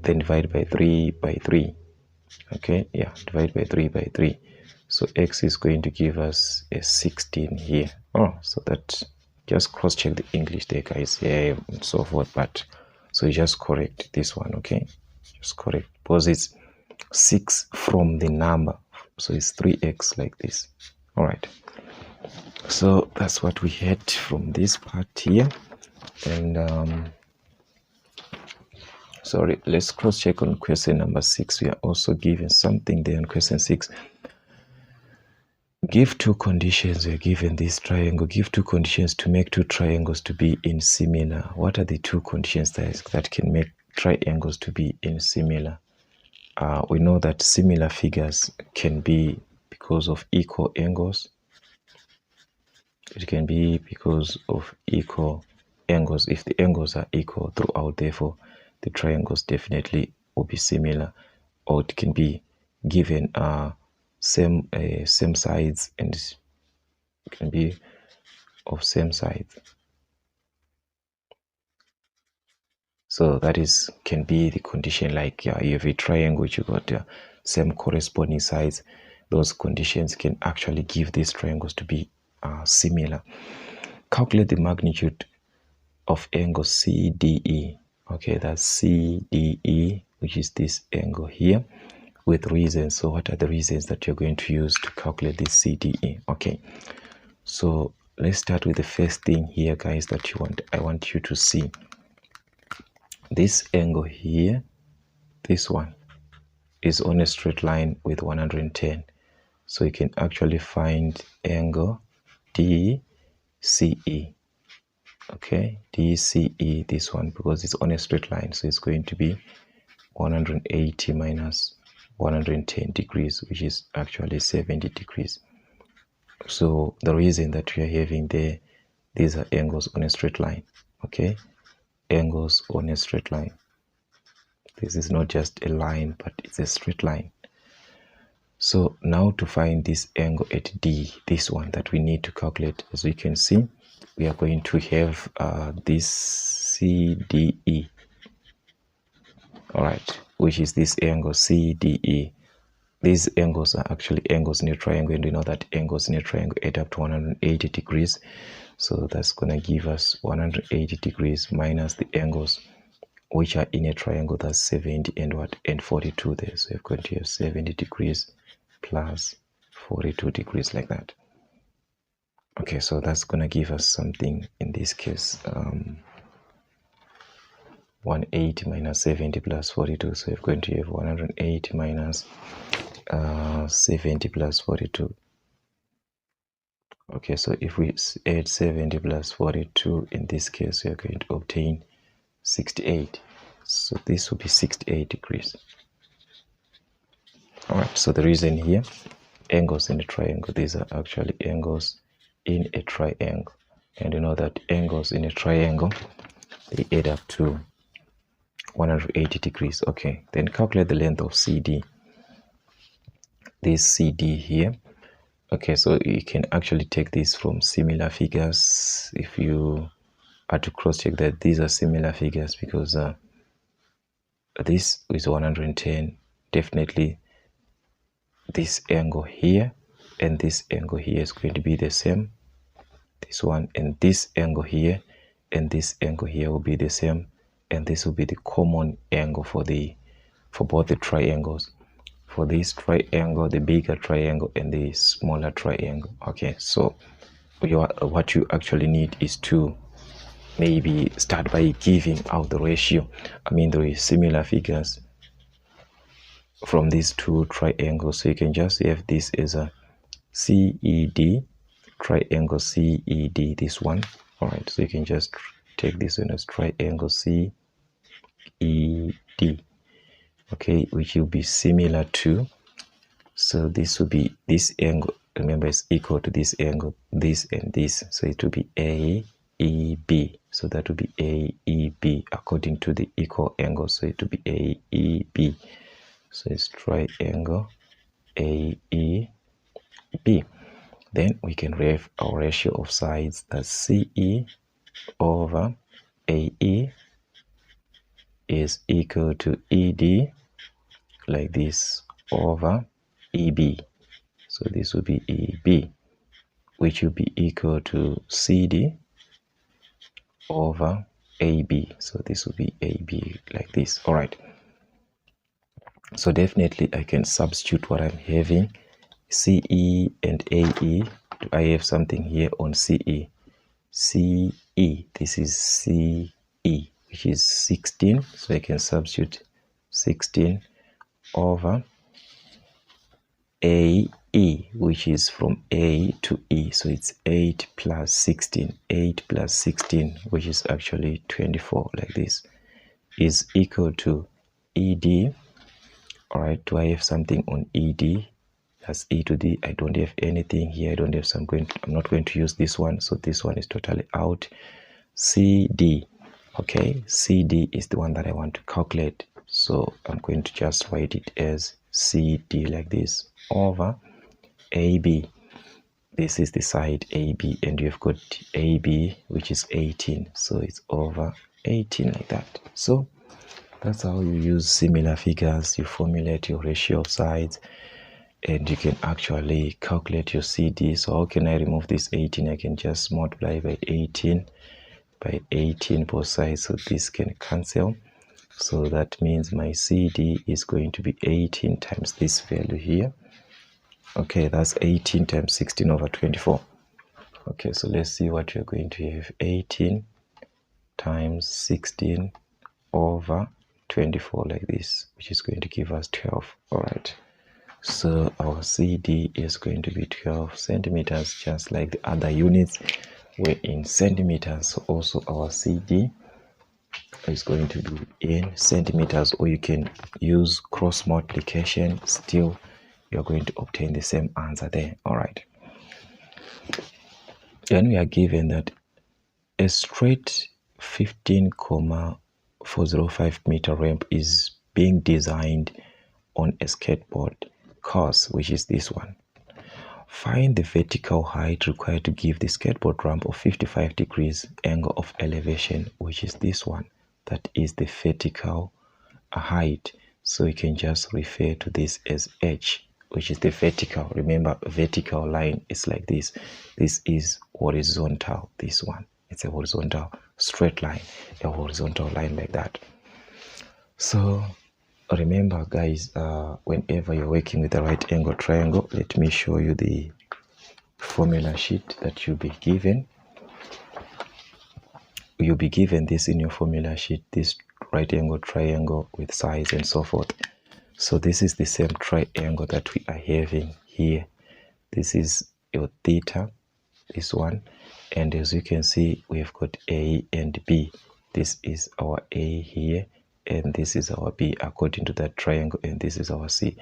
then divide by 3 by 3. Okay, yeah, divide by 3 by 3. So x is going to give us a 16 here. Oh, so that just cross check the English there, guys, yeah, and so forth. But so you just correct this one, okay, just correct because it's 6 from the number, so it's 3x like this. All right, so that's what we had from this part here. And sorry, let's cross check on question number 6. We are also given something there on question 6. Give 2 conditions. We are given this triangle. Give 2 conditions to make 2 triangles to be in similar. What are the 2 conditions that can make triangles to be in similar? We know that similar figures can be because of equal angles. It can be because of equal angles. If the angles are equal throughout, therefore the triangles definitely will be similar. Or it can be given same sides, and it can be of same sides. So that is can be the condition, like you have a triangle which you got same corresponding sides. Those conditions can actually give these triangles to be similar. Calculate the magnitude of angle CDE. Okay, that's CDE, which is this angle here, with reasons. So what are the reasons that you're going to use to calculate this CDE? Okay, so let's start with the first thing here, guys, that I want you to see. This angle here, this one, is on a straight line with 110. So you can actually find angle DCE. Okay, DCE, this one, because it's on a straight line. So it's going to be 180 minus 110 degrees, which is actually 70 degrees. So the reason that we are having there, these are angles on a straight line. Okay, angles on a straight line. This is not just a line, but it's a straight line. So now to find this angle at D, this one that we need to calculate, as we can see, we are going to have this CDE, all right, which is this angle CDE. These angles are actually angles in a triangle, and we know that angles in a triangle add up to 180 degrees. So that's going to give us 180 degrees minus the angles which are in a triangle, that's 70 and what, and 42 there. So we're going to have 70 degrees plus 42 degrees, like that. Okay, so that's going to give us something in this case, 180 minus 70 plus 42. So we're going to have 180 minus 70 plus 42. Okay, so if we add 70 plus 42, in this case, we are going to obtain 68. So this will be 68 degrees. All right, so the reason here, angles in a triangle, these are actually angles in a triangle. And you know that angles in a triangle, they add up to 180 degrees. Okay, then calculate the length of CD. This CD here. Okay, so you can actually take this from similar figures if you are to cross-check that these are similar figures, because this is 110. Definitely this angle here and this angle here is going to be the same. This one and this angle here and this angle here will be the same, and this will be the common angle for both the triangles. For this triangle, the bigger triangle and the smaller triangle. Okay, so what you actually need is to maybe start by giving out the ratio. I mean, there is similar figures from these two triangles, so you can just have this as a CED, triangle CED, this one. All right, so you can just take this one as triangle CED, okay, which will be similar to, so this will be this angle, remember, is equal to this angle, this and this, so it will be AEB. So that will be AEB according to the equal angle, so it will be AEB. So it's triangle AEB. Then we can have our ratio of sides, that's CE over AE is equal to ED, like this, over EB. So this will be EB, which will be equal to CD over AB. So this will be AB, like this. All right. So definitely I can substitute what I'm having, CE and AE. Do I have something here on CE? CE, this is CE, which is 16. So I can substitute 16 over AE, which is from A to E. So it's 8 plus 16. 8 plus 16, which is actually 24, like this, is equal to ED. All right, do I have something on ED? That's E to D. I don't have anything here. I don't have some. I'm not going to use this one. So this one is totally out. CD. Okay, CD is the one that I want to calculate. So I'm going to just write it as CD, like this, over AB. This is the side AB, and you've got AB, which is 18. So it's over 18, like that. So that's how you use similar figures. You formulate your ratio of sides, and you can actually calculate your CD. So how can I remove this 18? I can just multiply by 18 both sides, so this can cancel. So that means my CD is going to be 18 times this value here. Okay, that's 18 times 16 over 24. Okay, so let's see what you're going to have. 18 times 16 over 24, like this, which is going to give us 12. All right, so our CD is going to be 12 centimeters, just like the other units were in centimeters. So also our CD is going to be in centimeters, or you can use cross multiplication. Still, you're going to obtain the same answer there. All right, then we are given that a straight 15,405 meter ramp is being designed on a skateboard cos, which is this one. Find the vertical height required to give the skateboard ramp of 55 degrees angle of elevation, which is this one. That is the vertical height. So you can just refer to this as h, which is the vertical. Remember, vertical line is like this. This is horizontal, this one. It's a horizontal straight line, a horizontal line like that. So remember, guys, whenever you're working with a right angle triangle, let me show you the formula sheet that you'll be given. You'll be given this in your formula sheet, this right angle triangle with sides and so forth. So this is the same triangle that we are having here. This is your theta, this one, and as you can see, we've got A and B. This is our A here, and this is our B according to that triangle, and this is our C.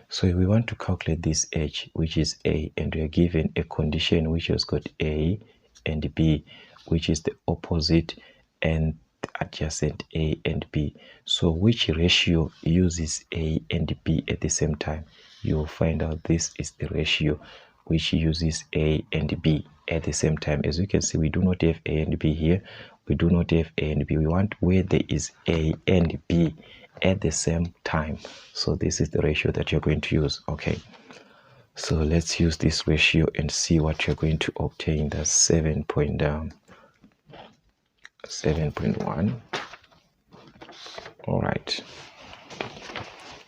So we want to calculate this h, which is A, and we are given a condition which has got A and B, which is the opposite and adjacent A and B. So which ratio uses A and B at the same time? You will find out this is the ratio which uses A and B at the same time. As you can see, we do not have A and B here. We do not have A and B. We want where there is A and B at the same time. So this is the ratio that you're going to use. Okay, so let's use this ratio and see what you're going to obtain. That's 7.1. All right,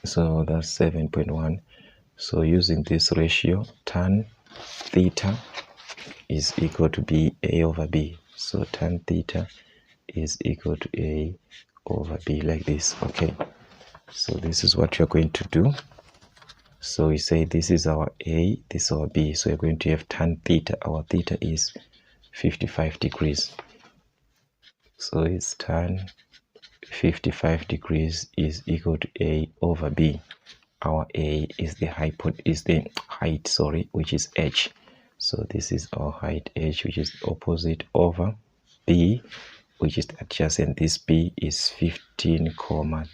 so that's 7.1. So using this ratio, tan theta is equal to B A over B. So tan theta is equal to A over B, like this. Okay, so this is what you're going to do. So we say this is our A, this is our B. So you're going to have tan theta. Our theta is 55 degrees. So it's tan 55 degrees is equal to A over B. Our A is the height, which is h. So this is our height h, which is opposite, over B, which is adjacent. This B is 15,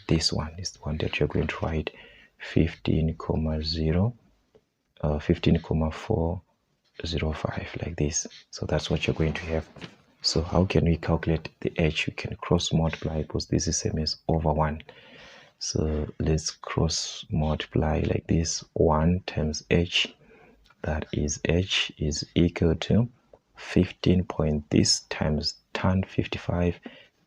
this one is the one that you're going to write 15,405, like this. So that's what you're going to have. So how can we calculate the h? We can cross multiply, because this is same as over 1. So let's cross multiply like this. 1 times h, that is h is equal to 15 point, this times tan 55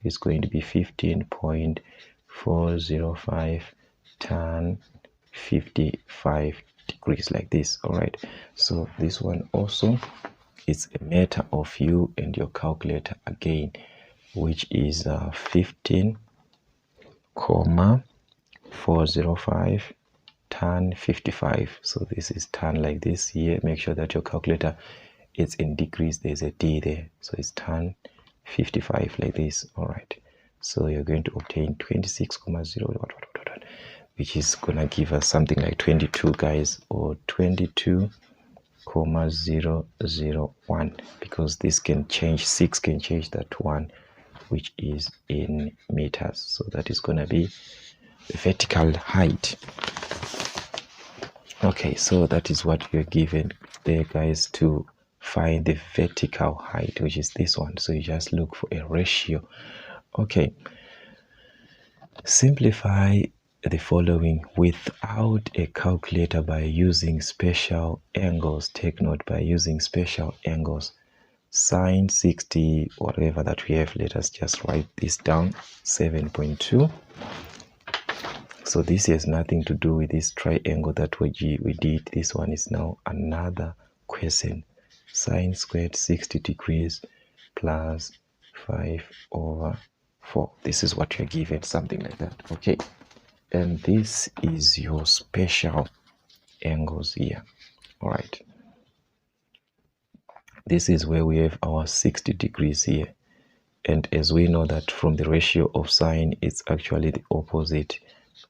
is going to be 15.405 tan 55 degrees, like this. All right, so this one also, it's a matter of you and your calculator again, which is 15,405 tan 55. So this is tan like this here. Make sure that your calculator is in degrees. There's a D there, so it's tan 55 like this. All right, so you're going to obtain 26,0 which is gonna give us something like 22, guys, or 22,001, because this can change, 6 can change that to 1, which is in meters. So that is gonna be the vertical height. Okay, so that is what we're given there, guys, to find the vertical height, which is this one. So you just look for a ratio. Okay, simplify the following without a calculator by using special angles. Take note, by using special angles. Sine 60, whatever that we have, let us just write this down, 7.2. So this has nothing to do with this triangle that we did. This one is now another question. Sine squared 60 degrees plus 5 over 4. This is what you're given, something like that. Okay, and this is your special angles here. All right, this is where we have our 60 degrees here, and as we know that from the ratio of sine, it's actually the opposite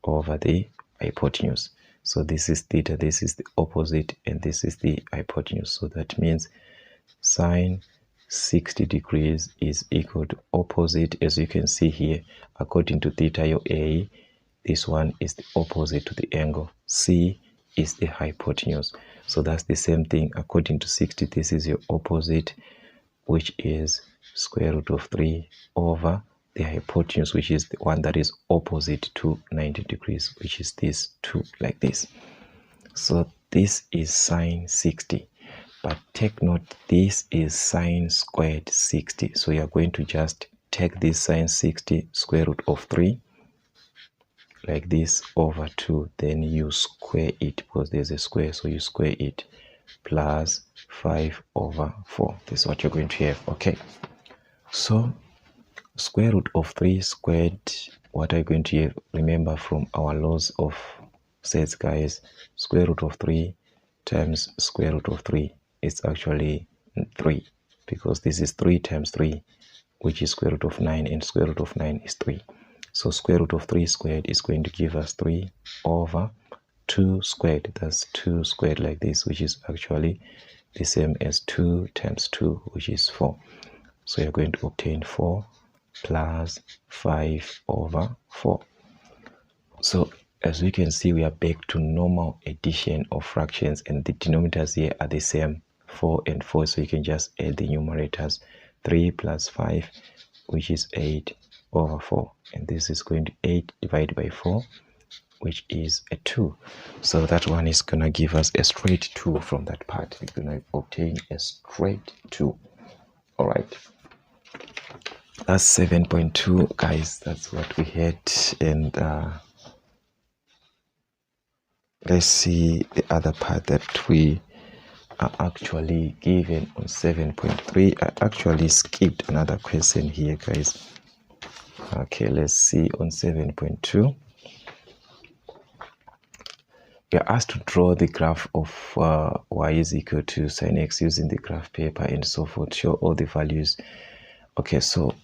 over the hypotenuse. So this is theta, this is the opposite, and this is the hypotenuse. So that means sine 60 degrees is equal to opposite, as you can see here, according to theta, your A, this one is the opposite to the angle. C is the hypotenuse. So that's the same thing according to 60. This is your opposite, which is square root of 3 over the hypotenuse, which is the one that is opposite to 90 degrees, which is this 2, like this. So this is sine 60, but take note, this is sine squared 60. So you're going to just take this sine 60 square root of 3 like this over 2, then you square it because there's a square, so you square it, plus 5 over 4. This is what you're going to have. Okay, so square root of 3 squared, what are you going to have? Remember from our laws of sets, guys, square root of 3 times square root of 3 is actually 3, because this is 3 times 3, which is square root of 9, and square root of 9 is 3. So square root of 3 squared is going to give us 3 over 2 squared. That's 2 squared like this, which is actually the same as 2 times 2, which is 4. So you're going to obtain 4 plus 5 over 4. So as we can see, we are back to normal addition of fractions, and the denominators here are the same, 4 and 4. So you can just add the numerators, 3 plus 5, which is 8 over 4, and this is going to 8 divided by 4, which is a 2. So that one is gonna give us a straight 2 from that part. We're gonna obtain a straight 2. All right, that's 7.2, guys. That's what we had. And let's see the other part that we are actually given on 7.3. I actually skipped another question here, guys. Okay, let's see on 7.2. We are asked to draw the graph of y is equal to sin x using the graph paper and so forth. Show all the values. Okay, so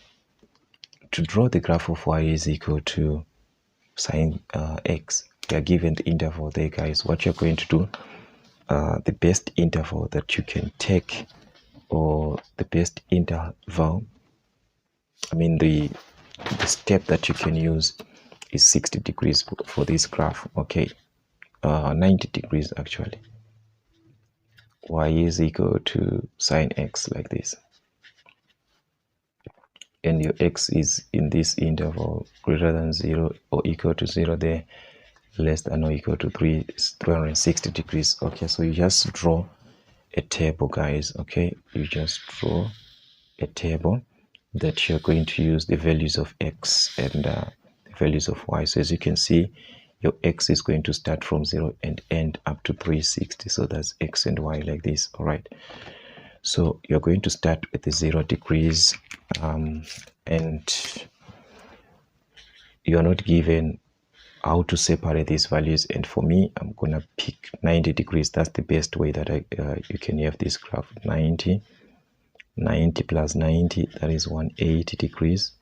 to draw the graph of y is equal to sin x, we are given the interval there, guys. What you're going to do, the best interval that you can take, or the best interval, I mean the step that you can use is 60 degrees for this graph. Okay, 90 degrees actually. Y is equal to sin x like this, and your x is in this interval greater than 0 or equal to 0 there, less than or equal to 360 degrees. Okay, so you just draw a table, guys. Okay, you just draw a table that you're going to use the values of x and the values of y. So as you can see, your x is going to start from 0 and end up to 360. So that's x and y like this. All right, so you're going to start with the 0 degrees, and you're not given how to separate these values, and for me, I'm gonna pick 90 degrees. That's the best way that you can have this graph. 90 plus 90, that is 180 degrees.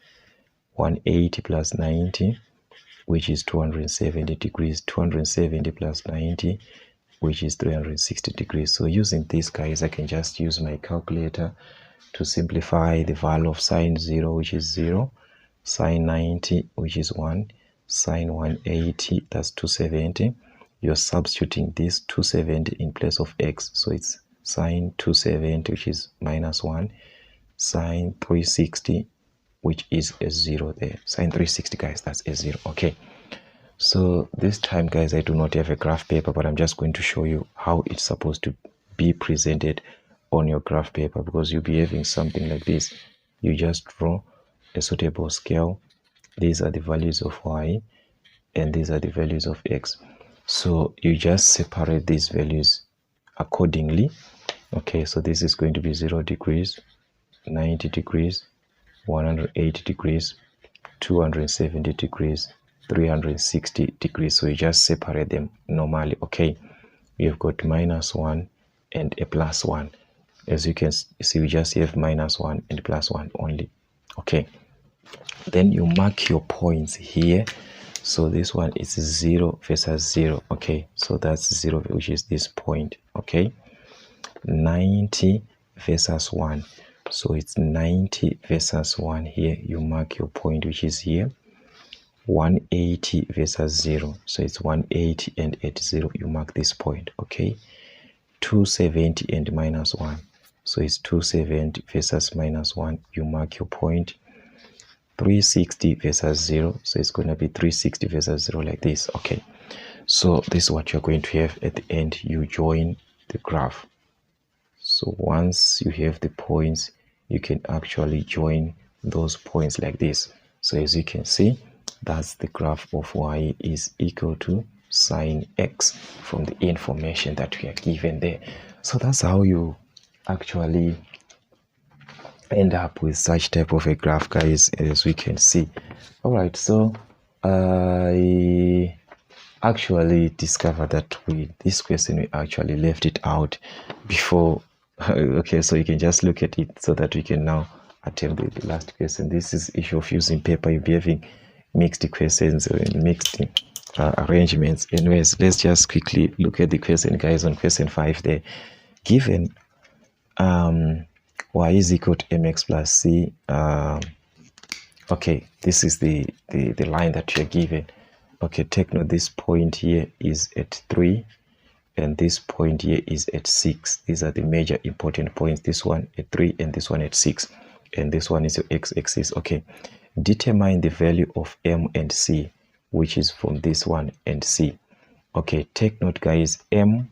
180 plus 90, which is 270 degrees. 270 plus 90, which is 360 degrees. So using this, guys, I can just use my calculator to simplify the value of sine 0, which is 0, sine 90, which is 1, sine 180, that's 270. You're substituting this 270 in place of x, so it's sine 270, which is minus 1, sine 360, which is a 0 there. Sine 360, guys, that's a 0. Okay, so this time, guys, I do not have a graph paper, but I'm just going to show you how it's supposed to be presented on your graph paper, because you'll be having something like this. You just draw a suitable scale. These are the values of y, and these are the values of x. So you just separate these values accordingly. Okay, so this is going to be 0 degrees, 90 degrees, 180 degrees, 270 degrees, 360 degrees. So you just separate them normally. Okay, you've got minus 1 and a plus 1. As you can see, we just have minus 1 and plus 1 only. Okay, then you mark your points here. So this one is 0 versus 0. Okay, so that's 0, which is this point. Okay, 90 versus 1. So it's 90 versus 1 here. You mark your point, which is here. 180 versus 0. So it's 180 and at 0 you mark this point. Okay, 270 and minus 1. So it's 270 versus minus 1. You mark your point. 360 versus 0. So it's going to be 360 versus 0 like this. Okay, so this is what you're going to have at the end. You join the graph. So once you have the points, you can actually join those points like this. So as you can see, that's the graph of y is equal to sine x from the information that we are given there. So that's how you actually end up with such type of a graph, guys, as we can see. All right, so I actually discovered that with this question we actually left it out before. Okay, so you can just look at it so that we can now attempt the last question. This is issue of using paper. You'll be having mixed questions or mixed arrangements. Anyways, let's just quickly look at the question, guys. On question 5 there, given y is equal to mx plus c. Okay, this is the line that you're given. Okay, take note, this point here is at 3 and this point here is at 6. These are the major important points. This one at 3 and this one at 6, and this one is your x-axis. Okay, determine the value of m and c, which is from this one and c. Okay, take note, guys, m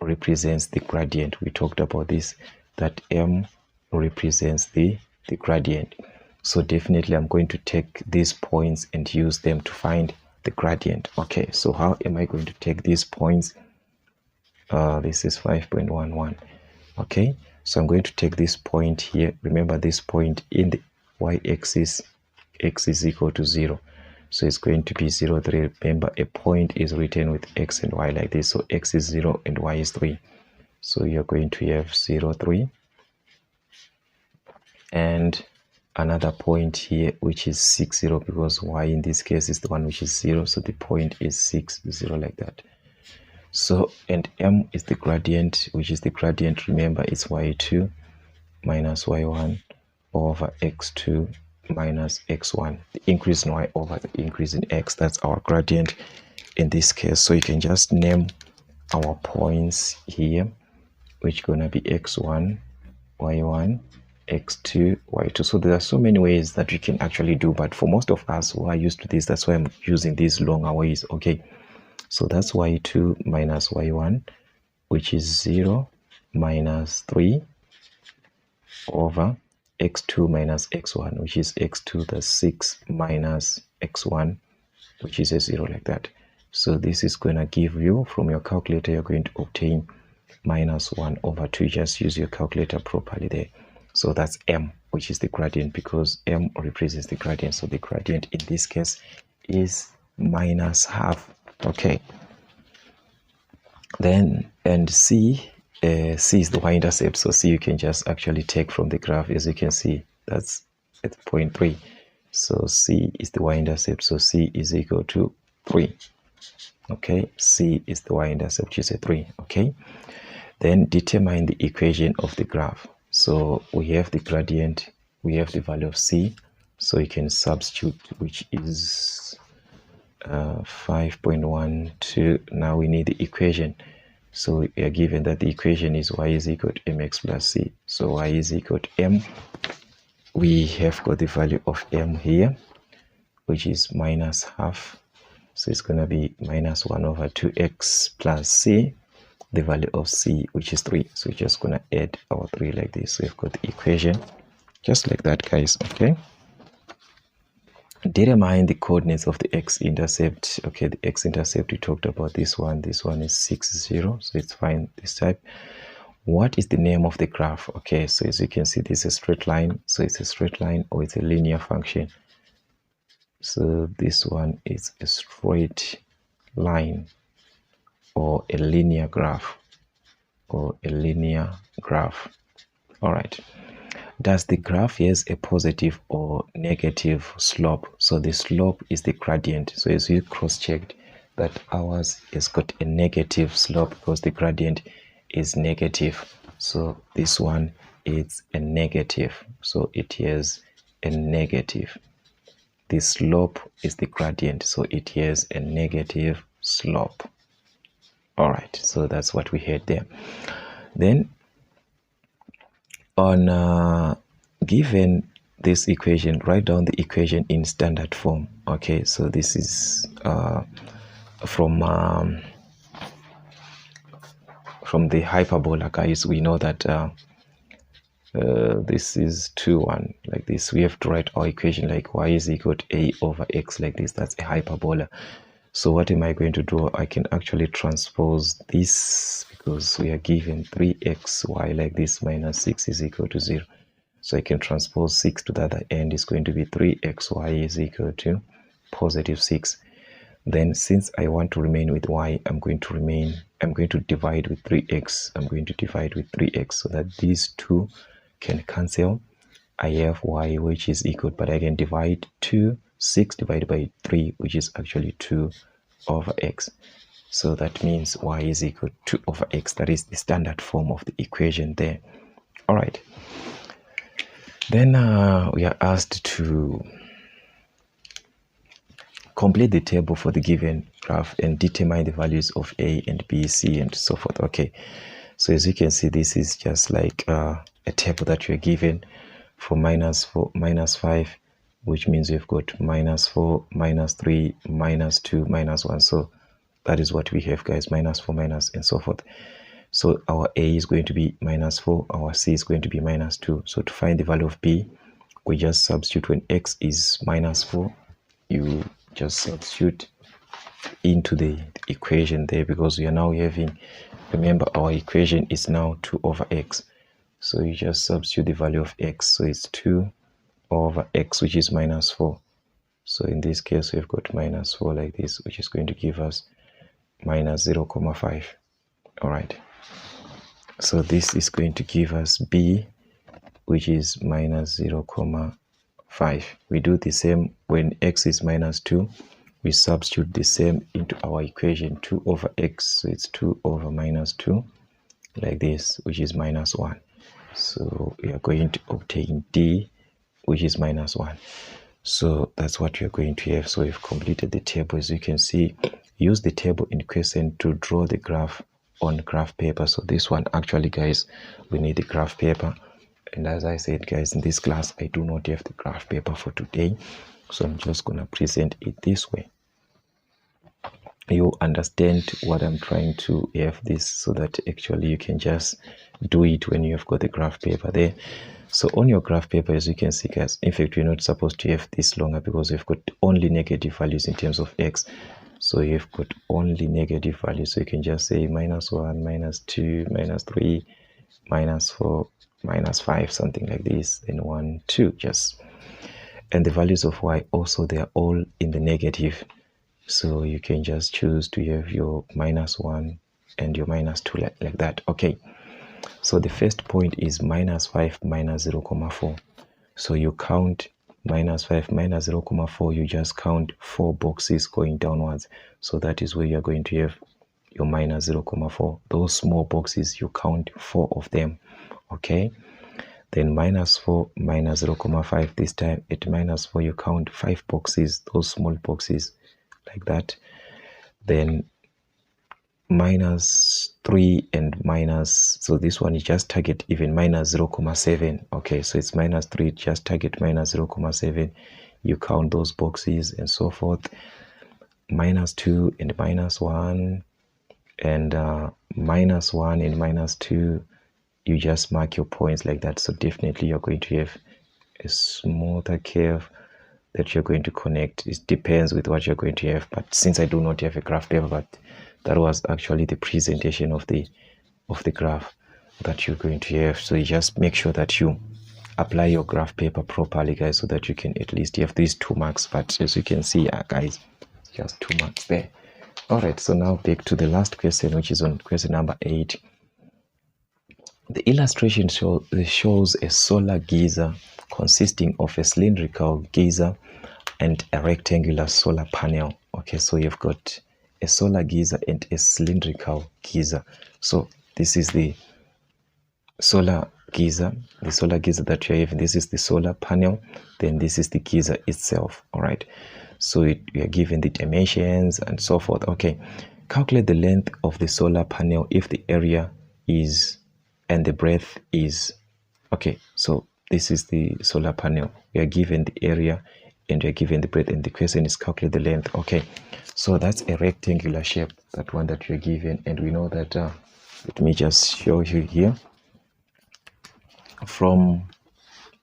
represents the gradient. We talked about this, that m represents the gradient. So definitely I'm going to take these points and use them to find the gradient. Okay, so how am I going to take these points? This is 5.11. Okay, so I'm going to take this point here. Remember, this point in the y-axis, x is equal to 0. So it's going to be 0, 3. Remember, a point is written with x and y like this. So x is 0 and y is 3. So you're going to have 0, 3. And another point here, which is 6, 0, because y in this case is the one which is 0. So the point is 6, 0 like that. So, and m is the gradient, which is the gradient, remember, it's y2 minus y1 over x2 minus x1, the increase in y over the increase in x. That's our gradient in this case. So you can just name our points here, which are going to be x1, y1, x2, y2. So there are so many ways that we can actually do, but for most of us who are used to this, that's why I'm using these longer ways. Okay, so that's y2 minus y1, which is 0 minus 3 over x2 minus x1, which is x2, that's 6 minus x1, which is a 0 like that. So this is going to give you, from your calculator, you're going to obtain minus 1 over 2. Just use your calculator properly there. So that's m, which is the gradient, because m represents the gradient. So the gradient in this case is minus half. Okay, then, and c is the y-intercept. So c you can just actually take from the graph. As you can see, that's at 0.3. So c is the y-intercept. So c is equal to 3. Okay, c is the y-intercept, which is a 3. Okay, then determine the equation of the graph. So we have the gradient, we have the value of c, so you can substitute, which is 5.12. Now we need the equation. So we are given that the equation is y is equal to mx plus c. So y is equal to m. We have got the value of m here, which is minus half. So it's going to be minus 1 over 2x plus c, the value of c, which is 3. So we're just going to add our 3 like this. So we've got the equation just like that, guys. Okay, determine the coordinates of the x-intercept. Okay, the x-intercept, we talked about this one. This one is 6, 0, so it's fine this type. What is the name of the graph? Okay, so as you can see, this is a straight line. So it's a straight line or it's a linear function. So this one is a straight line or a linear graph or a linear graph. All right, does the graph has a positive or negative slope? So the slope is the gradient. So as we cross-checked, that ours has got a negative slope because the gradient is negative. So this one is a negative. So it has a negative. the slope is the gradient, so it has a negative slope. All right, so that's what we had there. Then on given this equation, write down the equation in standard form. Okay, so this is from the hyperbola, guys. We know that this is 2 1 like this. We have to write our equation like y is equal to a over x like this. That's a hyperbola. So what am I going to do? I can actually transpose this because we are given 3xy like this minus 6 is equal to 0. So I can transpose 6 to the other end. Is going to be 3xy is equal to positive 6. Then since I want to remain with y, I'm going to divide with 3x. I'm going to divide with 3x so that these two can cancel. I have y which is equal, but I can divide 6 divided by 3, which is actually 2 over x. So that means y is equal to 2 over x. That is the standard form of the equation there. All right. Then we are asked to complete the table for the given graph and determine the values of a and b, c, and so forth. Okay, so as you can see, this is just like a table that you're given for -4, -5, which means we've got -4, -3, -2, -1. So that is what we have, guys, -4, minus, and so forth. So our a is going to be -4, our c is going to be -2. So to find the value of b, we just substitute. When x is -4, you just substitute into the equation there, because we are now having, remember, our equation is now 2 over x. So you just substitute the value of x. So it's 2 over x, which is -4. So in this case, we've got -4 like this, which is going to give us -0,5. All right. So this is going to give us b, which is -0,5. We do the same when x is -2. We substitute the same into our equation, 2 over x. So it's 2 over -2 like this, which is -1. So we are going to obtain d, which is -1. So that's what you're going to have. So we've completed the table. As you can see, use the table in question to draw the graph on graph paper. So this one, actually, guys, we need the graph paper. And as I said, guys, in this class, I do not have the graph paper for today. So I'm just going to present it this way. You understand what I'm trying to have this, so that actually you can just do it when you've got the graph paper there. So on your graph paper, as you can see, guys, in fact, we're not supposed to have this longer because we've got only negative values in terms of x. So you've got only negative values. So you can just say -1, -2, -3, -4, -5, something like this, and 1, 2, just. And the values of y also, they are all in the negative. So you can just choose to have your -1 and your -2 like that. Okay. So the first point is -5 minus 0,4. So you count -5 minus 0,4. You just count 4 boxes going downwards. So that is where you're going to have your -0,4. Those small boxes, you count 4 of them. Okay. Then -4 minus 0,5. This time at -4, you count 5 boxes, those small boxes like that. Then -3 and so this one is just target even -0,7. Okay, so it's -3, just target -0,7. You count those boxes and so forth. -2 and -1 and -1 and -2. You just mark your points like that. So definitely you're going to have a smoother curve that you're going to connect. It depends with what you're going to have, but since I do not have a graph paper, but that was actually the presentation of the graph that you're going to have. So you just make sure that you apply your graph paper properly, guys, so that you can at least have these 2 marks. But as you can see, guys, just 2 marks there. All right, so now back to the last question, which is on question number 8. The illustration shows a solar geyser consisting of a cylindrical geyser and a rectangular solar panel. Okay, so you've got a solar geyser and a cylindrical geyser. So this is the solar geyser, the solar geyser that you're having. This is the solar panel, then this is the geyser itself. All right, so we are given the dimensions and so forth. Okay, calculate the length of the solar panel if the area is and the breadth is. Okay, so this is the solar panel. We are given the area and we are given the breadth, and the question is calculate the length. Okay, so that's a rectangular shape, that one that you're given, and we know that let me just show you here from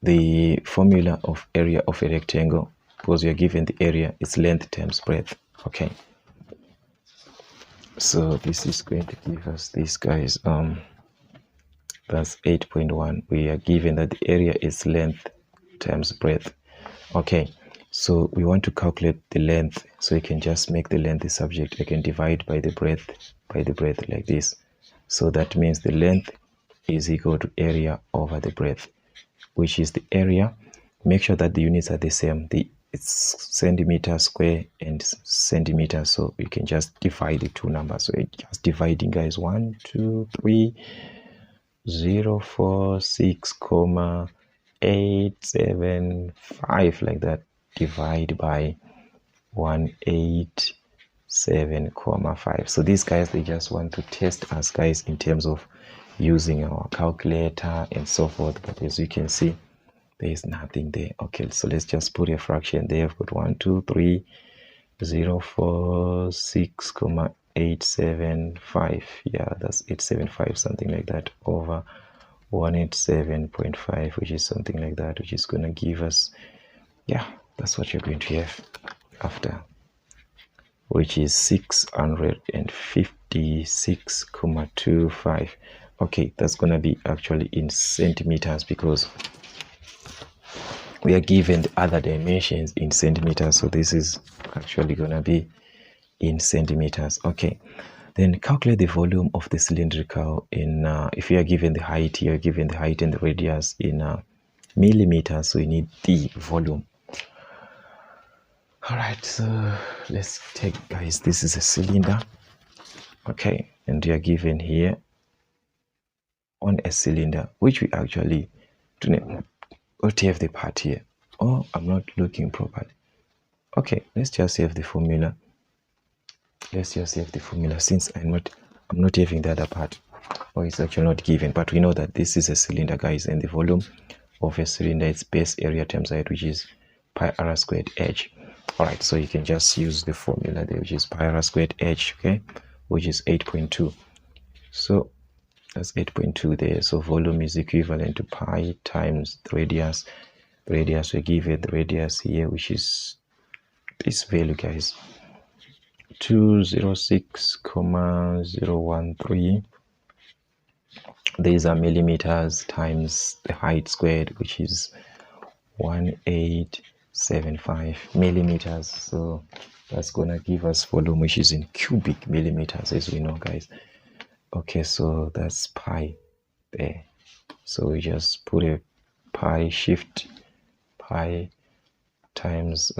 the formula of area of a rectangle, because we are given the area, its length times breadth. Okay, so this is going to give us this, guys. That's 8.1. We are given that the area is length times breadth. Okay, so we want to calculate the length, so you can just make the length the subject. I can divide by the breadth like this. So that means the length is equal to area over the breadth, which is the area. Make sure that the units are the same. It's centimeter square and centimeter, so you can just divide the two numbers. So it's just dividing, guys. 1 2 3 0 4 6 875, like that. Divide by 187,5. So these guys, they just want to test us, guys, in terms of using our calculator and so forth. But as you can see, there is nothing there. Okay, so let's just put a fraction there. I've got 1 2 3 0 4 6 875. Yeah, that's 875, something like that, over 187.5, which is something like that, which is going to give us, yeah, that's what you're going to have after, which is 656.25. Okay, that's going to be actually in centimeters, because we are given the other dimensions in centimeters. So this is actually going to be in centimeters. Okay, then calculate the volume of the cylindrical in, if you are given the height, you are given the height and the radius in millimeters, so you need the volume. All right, so let's take, guys, this is a cylinder. Okay, and you are given here on a cylinder, which we actually do not have the part here. Oh, I'm not looking properly. Okay, let's just have the formula. Let's just have the formula, since I'm not having the other part, or it's actually not given. But we know that this is a cylinder, guys, and the volume of a cylinder is base area times height, which is pi r squared h. All right, so you can just use the formula there, which is pi r squared h, okay, which is 8.2. So that's 8.2 there. So volume is equivalent to pi times the radius. The radius, we give it the radius here, which is this value, guys, 206,013. These are millimeters times the height squared, which is 1875 millimeters. So that's gonna give us volume, which is in cubic millimeters, as we know, guys. Okay, so that's pi there. So we just put a pi, shift pi times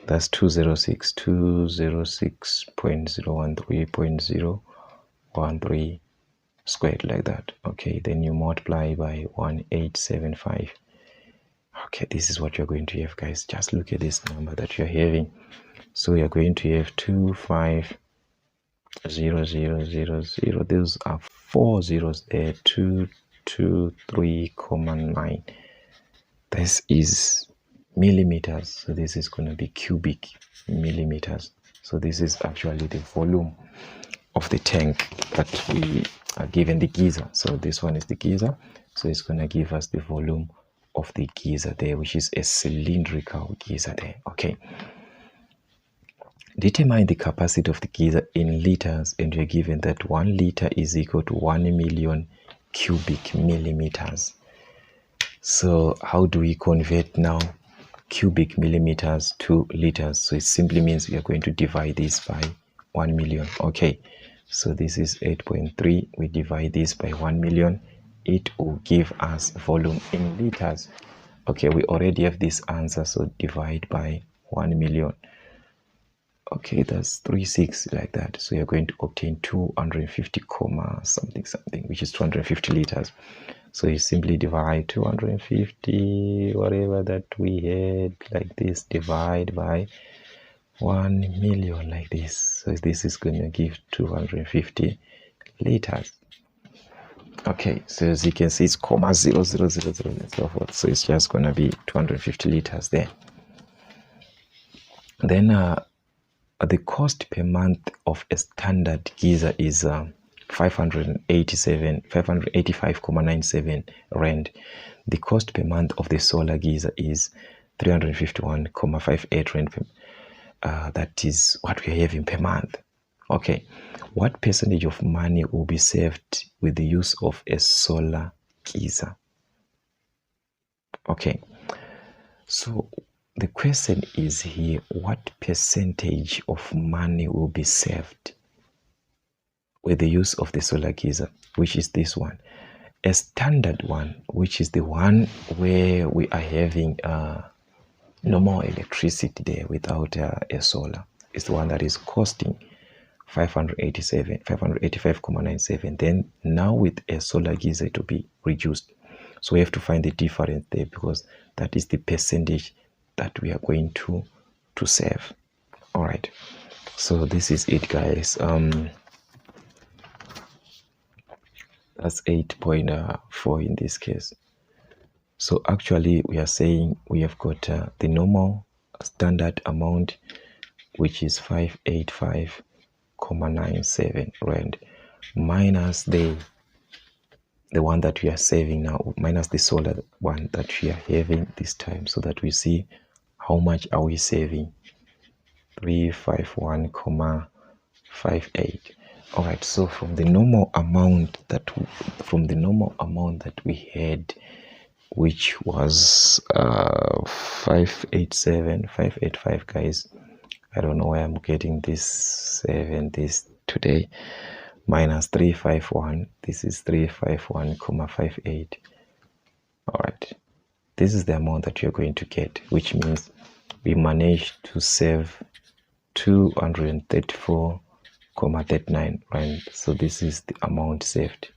that's 206.013.013 squared, like that. Okay, then you multiply by 1875. Okay, this is what you're going to have, guys. Just look at this number that you're having. So you're going to have 250000. Those are 4 zeros there. 223,9. This is millimeters, so this is going to be cubic millimeters. So this is actually the volume of the tank that we are given the geyser. So this one is the geyser, so it's going to give us the volume of the geyser there, which is a cylindrical geyser there. Okay, determine the capacity of the geyser in liters, and you're given that 1 liter is equal to 1 million cubic millimeters. So how do we convert now cubic millimeters to liters? So it simply means we are going to divide this by 1 million. Okay, so this is 8.3. We divide this by 1 million. It will give us volume in liters. Okay, we already have this answer, so divide by 1 million. Okay, that's 36 like that. So you're going to obtain 250 comma something something, which is 250 liters. So you simply divide 250, whatever that we had like this, divide by 1 million like this. So this is going to give 250 liters. Okay, so as you can see, it's comma 0,000 and so forth. So it's just going to be 250 liters there. Then the cost per month of a standard geyser is 585.97 rand. The cost per month of the solar geyser is 351.58 rand. That is what we are having per month. Okay, what percentage of money will be saved with the use of a solar geyser? Okay, so the question is here, what percentage of money will be saved with the use of the solar geyser, which is this one? A standard one, which is the one where we are having no more electricity there without a solar, is the one that is costing 585.97. Then now with a solar geyser to be reduced. So we have to find the difference there, because that is the percentage that we are going to save. All right, so this is it, guys. That's 8.4 in this case. So actually we are saying we have got the normal standard amount, which is 585.97 rand, minus the one that we are saving now, minus the solar one that we are having this time, so that we see how much are we saving. 351.58. All right, so from the normal amount that we had, which was 585, guys, I don't know why I'm getting this today, minus 351, this is 351.58. all right, this is the amount that you're going to get, which means we managed to save 234.39 rand. So this is the amount saved.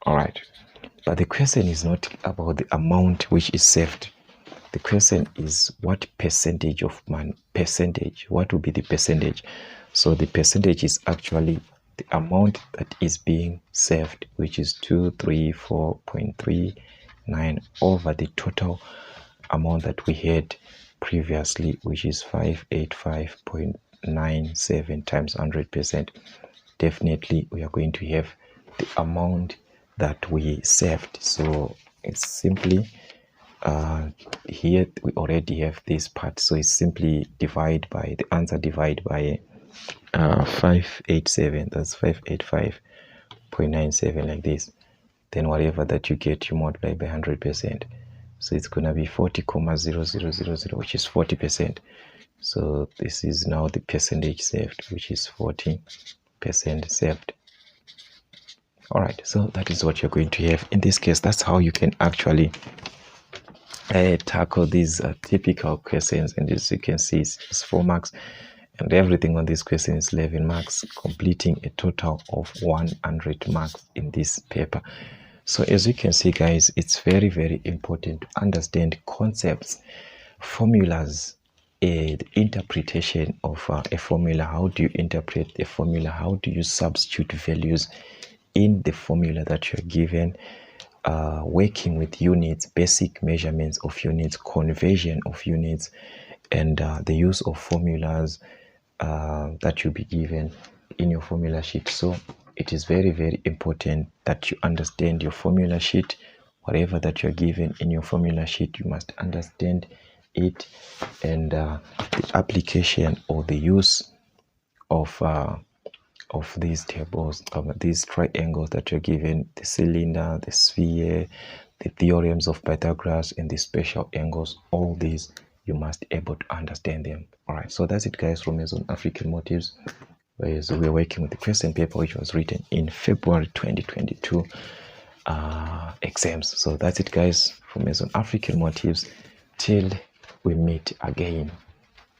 All right, but the question is not about the amount which is saved. The question is what percentage of money, what will be the percentage? So the percentage is actually the amount that is being saved, which is 234.39 over the total amount that we had previously, which is 585.97 times 100%. Definitely we are going to have the amount that we saved. So it's simply here we already have this part, so it's simply divide by the answer, divide by 587, that's 585.97 like this. Then whatever that you get, you multiply by 100%. So it's gonna be 40.0000, which is 40%. So this is now the percentage saved, which is 40% saved. All right, so that is what you're going to have in this case. That's how you can actually tackle these typical questions. And as you can see, it's 4 marks, and everything on this question is 11 marks, completing a total of 100 marks in this paper. So as you can see, guys, it's very, very important to understand concepts, formulas, the interpretation of a formula. How do you interpret a formula? How do you substitute values in the formula that you're given? Working with units, basic measurements of units, conversion of units, and the use of formulas that you'll be given in your formula sheet. So it is very, very important that you understand your formula sheet. Whatever that you're given in your formula sheet, you must understand it, and the application or the use of these tables, these triangles that you're given, the cylinder, the sphere, the theorems of Pythagoras, and the special angles. All these you must be able to understand them. All right, so that's it, guys, from Memo African Motives. So we're working with the question paper which was written in February 2022 exams. So that's it, guys, from Memo African Motives. till we meet again.